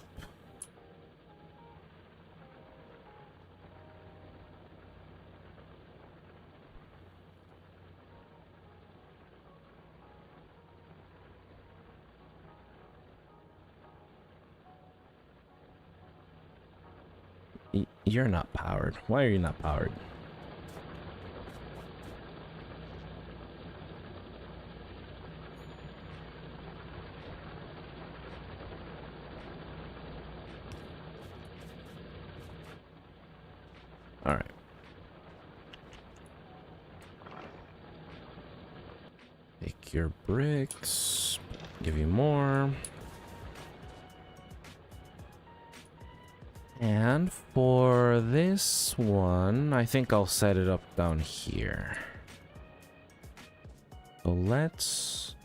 You're not powered. Why are you not powered? All right. Take your bricks. Give you more. And for this one, I think I'll set it up down here. So let's...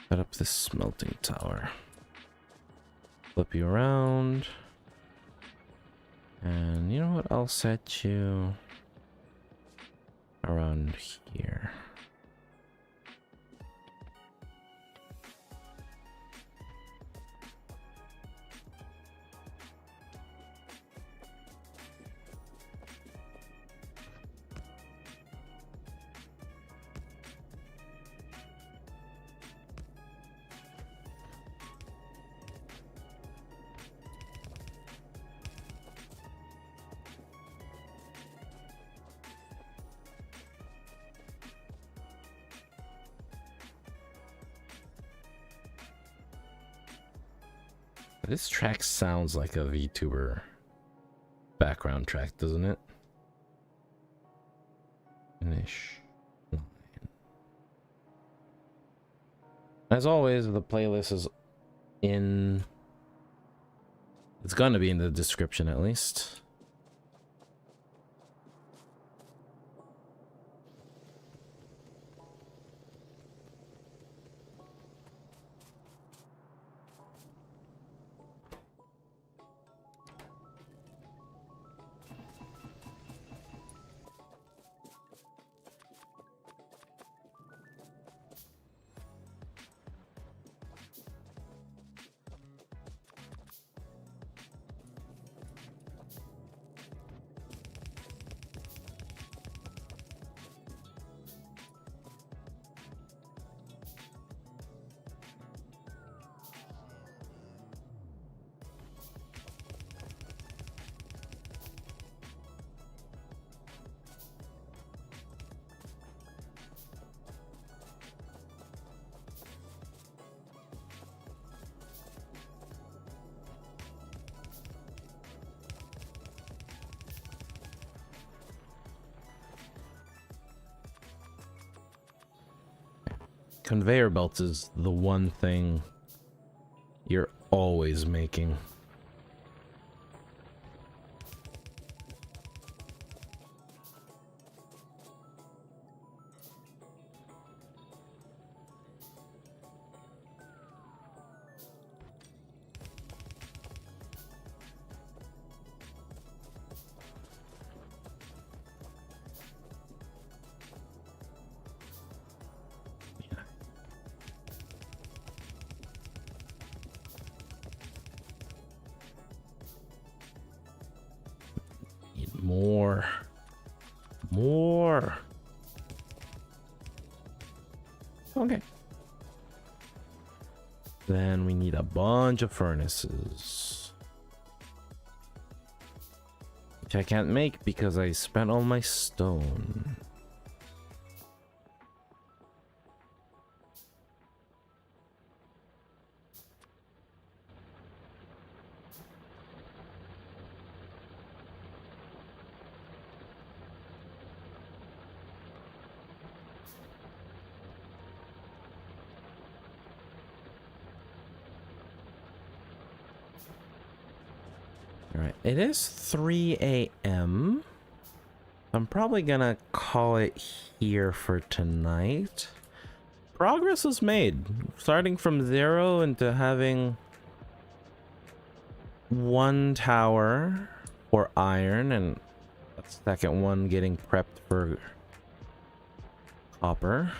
set up this smelting tower. Flip you around. And you know what? I'll set you around here. This track sounds like a VTuber background track, doesn't it? Finish line. As always, the playlist is in... It's gonna be in the description at least. Conveyor belts is the one thing you're always making. More. More. Okay. Then we need a bunch of furnaces. Which I can't make because I spent all my stone. Alright, it is 3 a.m. I'm probably gonna call it here for tonight. Progress was made. Starting from 0 into having 1 tower for iron and a second one getting prepped for copper.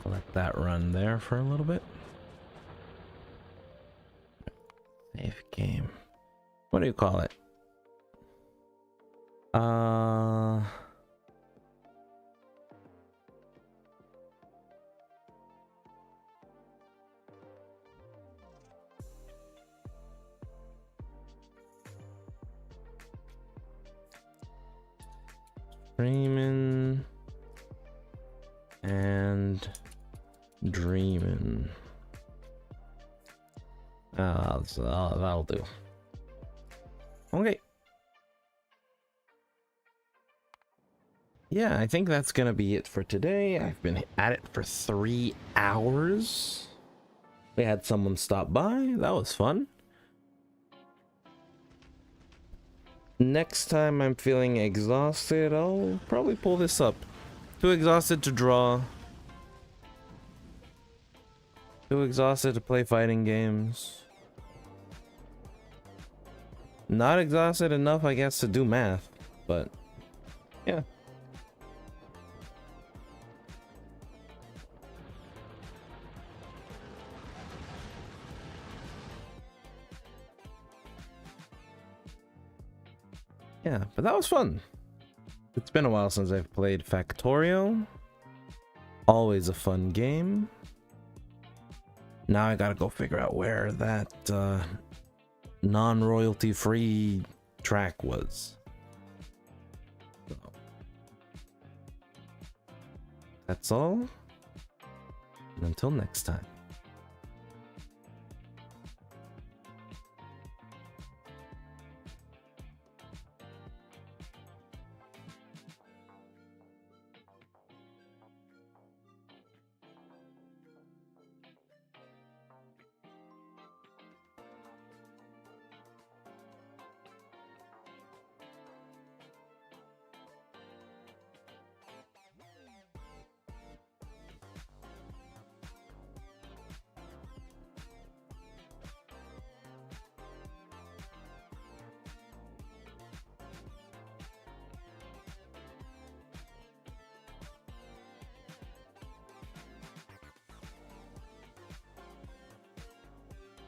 Let that run there for a little bit. Save game. What do you call it? Streaming and dreaming. That'll do. Okay. Yeah, I think that's gonna be it for today. I've been at it for 3 hours. We had someone stop by. That was fun. Next time I'm feeling exhausted, I'll probably pull this up. Too exhausted to draw. Too exhausted to play fighting games. Not exhausted enough, I guess, to do math, but yeah. Yeah, but that was fun. It's been a while since I've played Factorio. Always a fun game. Now I gotta go figure out where that non-royalty free track was. So, that's all. And until next time.